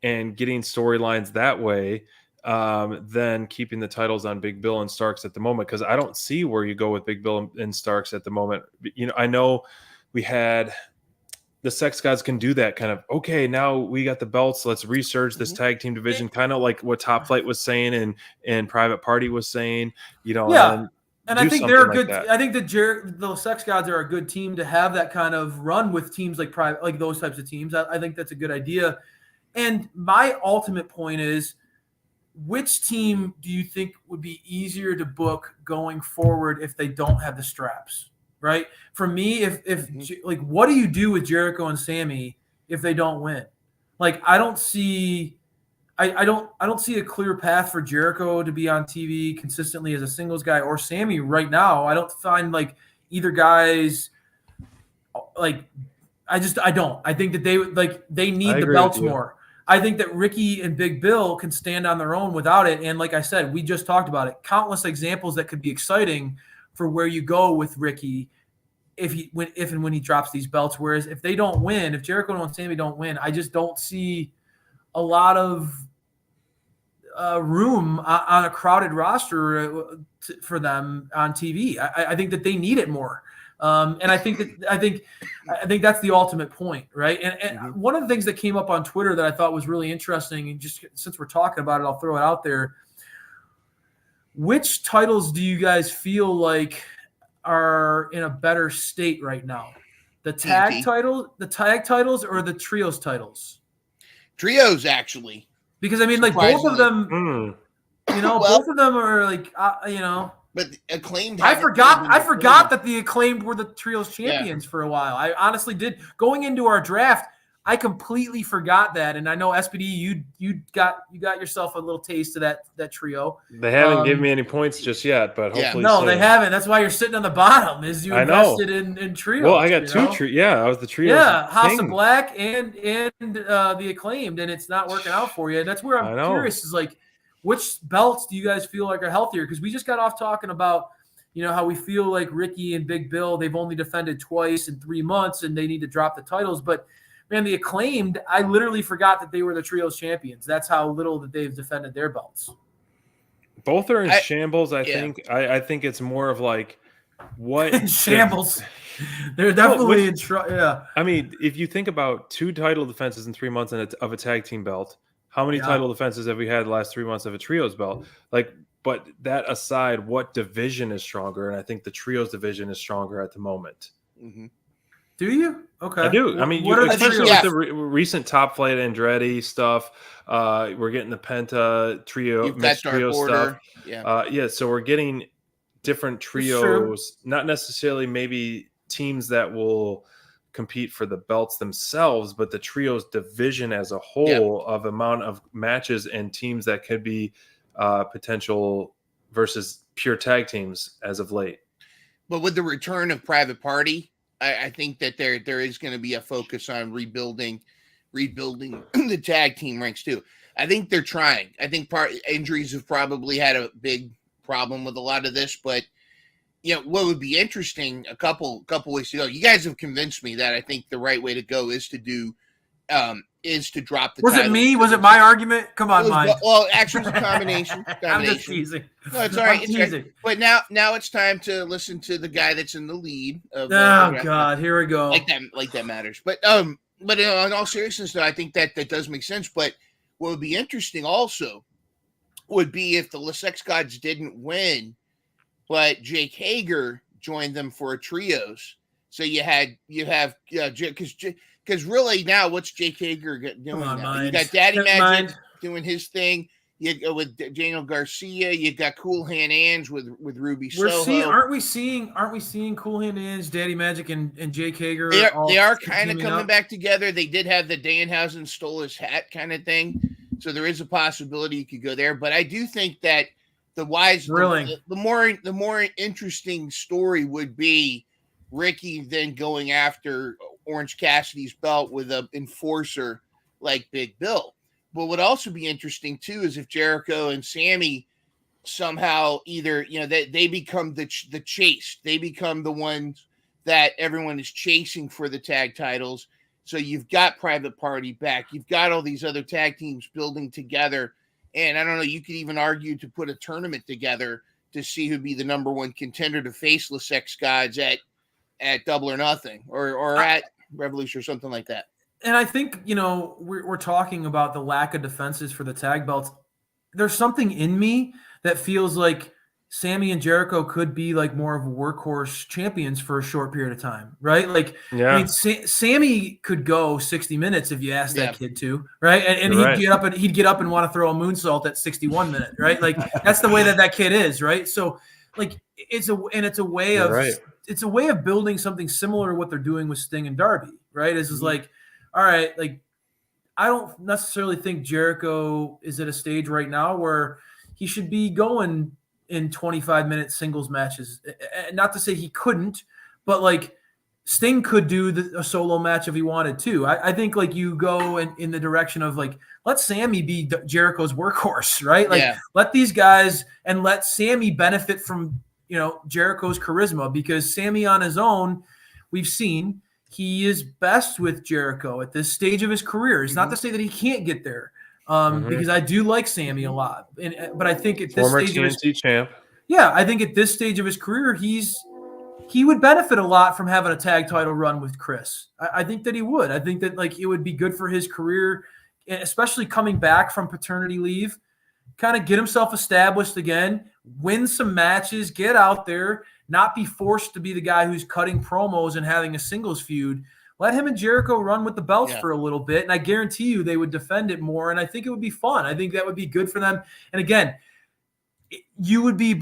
and getting storylines that way than keeping the titles on Big Bill and Starks at the moment, because I don't see where you go with Big Bill and Starks at the moment. I know we had the Sex Gods can do that kind of, okay, now we got the belts, let's resurge this tag team division, kind of like what Top Flight was saying and Private Party was saying,
and I think they're good. I think the Sex Gods are a good team to have that kind of run with teams like those types of teams. I think that's a good idea. And my ultimate point is, which team do you think would be easier to book going forward if they don't have the straps? Right? For me, if what do you do with Jericho and Sammy if they don't win? Like, I don't see a clear path for Jericho to be on TV consistently as a singles guy, or Sammy right now. I don't find like either guys like I don't. I think that they need the belts more. I think that Ricky and Big Bill can stand on their own without it. And like I said, we just talked about it. Countless examples that could be exciting for where you go with Ricky if and when he drops these belts. Whereas if they don't win, if Jericho and Sammy don't win, I just don't see a lot of room on a crowded roster for them on TV. I think that they need it more. And I think that's the ultimate point, right? And one of the things that came up on Twitter that I thought was really interesting, and just since we're talking about it, I'll throw it out there. Which titles do you guys feel like are in a better state right now? The tag titles, or the trios titles?
Trios, actually.
Because I mean, like both of them, both of them are like,
But Acclaimed.
I forgot that the Acclaimed were the Trios champions for a while. I honestly did. Going into our draft, I completely forgot that. And I know SPD, you got yourself a little taste of that trio.
They haven't given me any points just yet, but hopefully
no, they haven't. That's why you're sitting on the bottom. Is you invested in trios?
Well, I got two trios. Yeah, I was the trio.
Yeah, House of Black and the Acclaimed, and it's not working out for you. And that's where I'm curious. Is like, which belts do you guys feel like are healthier? Because we just got off talking about, how we feel like Ricky and Big Bill, they've only defended twice in 3 months and they need to drop the titles. But, man, the Acclaimed, I literally forgot that they were the Trios champions. That's how little that they've defended their belts.
Both are in shambles, I think. I think it's more of like what –
in shambles. They're definitely in trouble. Yeah.
I mean, if you think about 2 title defenses in 3 months of a tag team belt, how many title defenses have we had the last 3 months of a trios belt? Like, but that aside, what division is stronger? And I think the trios division is stronger at the moment.
Mm-hmm.
Do you? Okay.
I do. I mean, especially with the recent Top Flight Andretti stuff. We're getting the Penta trio, mixed trio stuff. Yeah. So we're getting different trios, not necessarily maybe teams that will compete for the belts themselves, but the trios division as a whole of amount of matches and teams that could be potential versus pure tag teams as of late.
But with the return of Private Party, I think that there is going to be a focus on rebuilding the tag team ranks too. I think they're trying. I think injuries have probably had a big problem with a lot of this, but what would be interesting a couple weeks ago, you guys have convinced me that I think the right way to go is to do is to drop the
Was
title.
it me? Was it my argument? Come on, Mike.
Well, actually, it was a combination.
I'm just teasing.
No, it's all right. It's all right. But now it's time to listen to the guy that's in the lead. Of,
God, here we go.
Like that matters. But in all seriousness, though, I think that does make sense. But what would be interesting also would be if the Sex Gods didn't win, but Jake Hager joined them for a trios. So you have because really now what's Jake Hager doing now? You got Daddy Magic doing his thing. You go with Daniel Garcia. You got Cool Hand Ange with Ruby Soho.
Aren't we seeing Cool Hand Ange, Daddy Magic, and Jake Hager?
They are kind of coming back together. They did have the Danhausen stole his hat kind of thing, so there is a possibility you could go there. But I do think that the more interesting story would be Ricky then going after Orange Cassidy's belt with an enforcer like Big Bill. But what would also be interesting too is if Jericho and Sammy somehow either they become the chase, they become the ones that everyone is chasing for the tag titles. So you've got Private Party back, you've got all these other tag teams building together, and I don't know. You could even argue to put a tournament together to see who'd be the number one contender to face the Sex Gods at Double or Nothing or at Revolution or something like that.
And I think, we're talking about the lack of defenses for the tag belts. There's something in me that feels like Sammy and Jericho could be like more of workhorse champions for a short period of time, right? Like, yeah. I mean, Sammy could go 60 minutes if you asked that kid to, right? And he'd get up and want to throw a moonsault at 61 minutes, right? Like that's the way that kid is, right? So, like, it's a way of building something similar to what they're doing with Sting and Darby, right? Is like, all right, like I don't necessarily think Jericho is at a stage right now where he should be going in 25-minute singles matches. Not to say he couldn't, but like Sting could do a solo match if he wanted to. I think like you go in the direction of like, let Sammy be Jericho's workhorse, right? Like let these guys and let Sammy benefit from, Jericho's charisma, because Sammy on his own, we've seen he is best with Jericho at this stage of his career. It's not to say that he can't get there, because I do like Sammy a lot. But I think at this stage of his
champ.
Yeah, I think at this stage of his career, he would benefit a lot from having a tag title run with Chris. I think that he would. I think that like it would be good for his career, especially coming back from paternity leave, kind of get himself established again, win some matches, get out there, not be forced to be the guy who's cutting promos and having a singles feud. Let him and Jericho run with the belts for a little bit, and I guarantee you they would defend it more, and I think it would be fun. I think that would be good for them. And again, it would be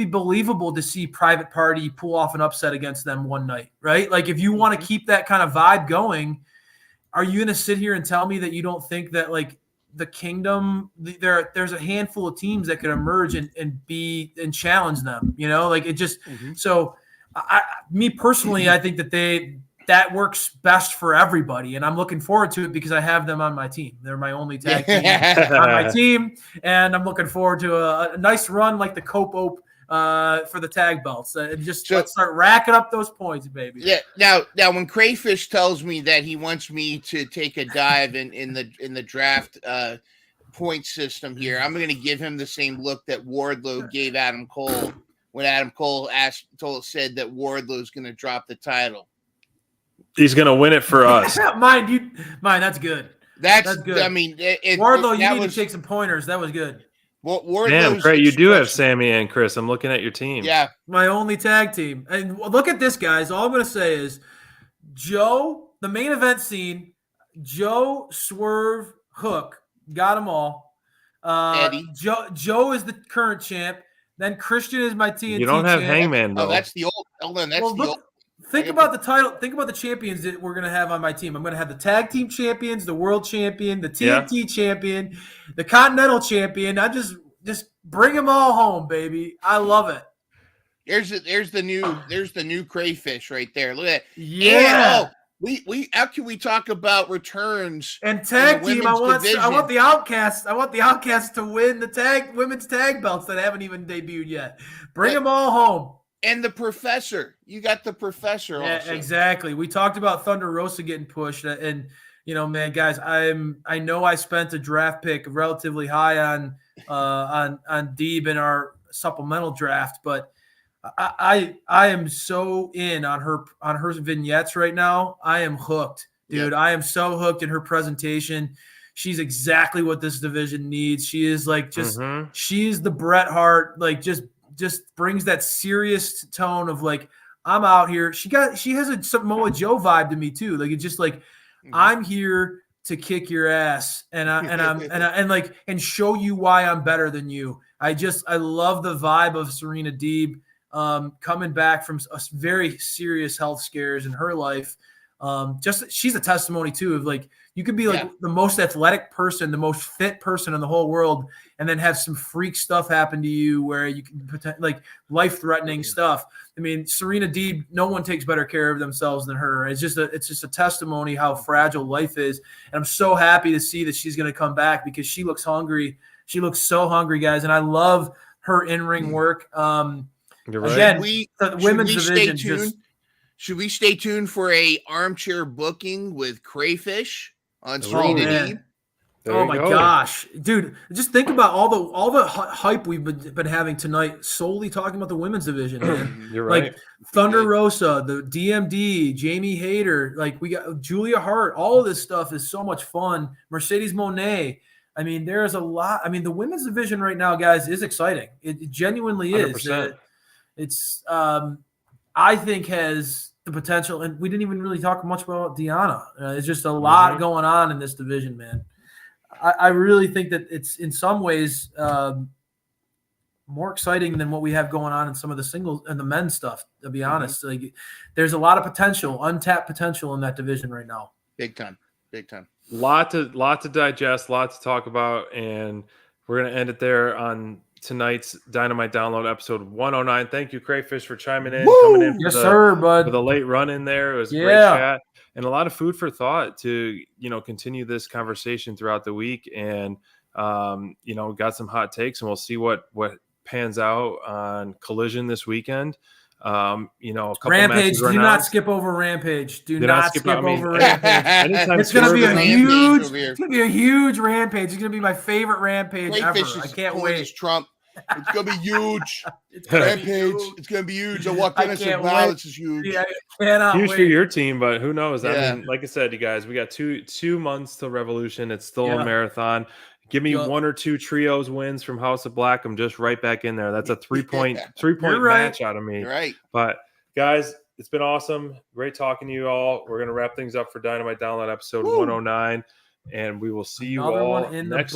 believable to see Private Party pull off an upset against them one night, right? Like if you want to keep that kind of vibe going, are you going to sit here and tell me that you don't think that like the Kingdom, there's a handful of teams that could emerge and challenge them, like it just, so me personally, I think that works best for everybody. And I'm looking forward to it because I have them on my team. They're my only tag team on my team. And I'm looking forward to a nice run like the Cope for the tag belts. Let's start racking up those points, baby.
Yeah. Now when Crayfish tells me that he wants me to take a dive in the draft point system here, I'm going to give him the same look that Wardlow gave Adam Cole when Adam Cole said that Wardlow's going to drop the title.
He's going to win it for us.
Mine. That's good.
That's good.
I mean, Wardlow, you need to take some pointers. That was good.
Damn, Craig, you do have Sammy and Chris. I'm looking at your team.
Yeah.
My only tag team. And look at this, guys. All I'm going to say is Joe, the main event scene, Joe, Swerve, Hook, got them all.
Eddie.
Joe is the current champ. Then Christian is my TNT champ.
You don't have Hangman, though.
Oh, that's the old. Hold on, that's the old.
Think about the title. Think about the champions that we're going to have on my team. I'm going to have the tag team champions, the world champion, the TNT champion, the continental champion. I just bring them all home, baby. I love it.
There's the new Crayfish right there. Look at that.
Yeah.
And, how can we talk about returns
and tag team? I want the Outcasts. I want the Outcasts to win the women's tag belts that haven't even debuted yet. Bring them all home.
And the Professor. You got the Professor also.
Yeah, exactly. We talked about Thunder Rosa getting pushed, and man, guys, I know I spent a draft pick relatively high on Deeb in our supplemental draft, but I am so in on her vignettes right now. I am hooked, dude. Yep. I am so hooked in her presentation. She's exactly what this division needs. She is like she's the Bret Hart, like just brings that serious tone of like, I'm out here. She has a Samoa Joe vibe to me too. Like it's just like I'm here to kick your ass and show you why I'm better than you. I love the vibe of Serena Deeb coming back from a very serious health scares in her life. She's a testimony too of like you could be like the most athletic person, the most fit person in the whole world, and then have some freak stuff happen to you where you can like life-threatening stuff. I mean, Serena Deeb, no one takes better care of themselves than her. It's just a testimony how fragile life is, and I'm so happy to see that she's going to come back because she looks hungry. She looks so hungry, guys, and I love her in-ring work.
You're right.
Again, the women's division just.
Should we stay tuned for a armchair booking with Crayfish on Serena Deeb?
Oh my gosh, dude! Just think about all the hype we've been having tonight, solely talking about the women's division. Man.
You're right.
Like Thunder Rosa, the DMD, Jamie Hayter, like we got Julia Hart. All of this stuff is so much fun. Mercedes Moné. I mean, there's a lot. I mean, the women's division right now, guys, is exciting. It genuinely is.
100%.
It's I think has the potential, and we didn't even really talk much about Deanna. It's just a lot going on in this division, man. I really think that it's in some ways more exciting than what we have going on in some of the singles and the men's stuff, to be honest. Like, there's a lot of potential, untapped potential in that division right now.
Big time.
Lot to digest, lot to talk about, and we're going to end it there on tonight's Dynamite Download episode 109. Thank you, Crayfish, for chiming in.
Woo!
Coming in
bud.
For the late run in there. It was a great chat and a lot of food for thought to, continue this conversation throughout the week. And, got some hot takes, and we'll see what pans out on Collision this weekend. A couple
Rampage. Do not skip over Rampage. Do not skip over Rampage. It's going to be a huge Rampage. It's going to be my favorite Rampage ever. I can't wait.
Trump. It's going to be huge. Rampage. It's going to be huge. I walked in and said, wow, this is huge.
Yeah, I cannot
huge
wait.
For your team, but who knows? I mean, like I said, you guys, we got two months till Revolution. It's still a marathon. Give me one or two trios wins from House of Black. I'm just right back in there. That's a three-point match out of me.
You're right.
But guys, it's been awesome. Great talking to you all. We're going to wrap things up for Dynamite Download episode 109, and we will see you all next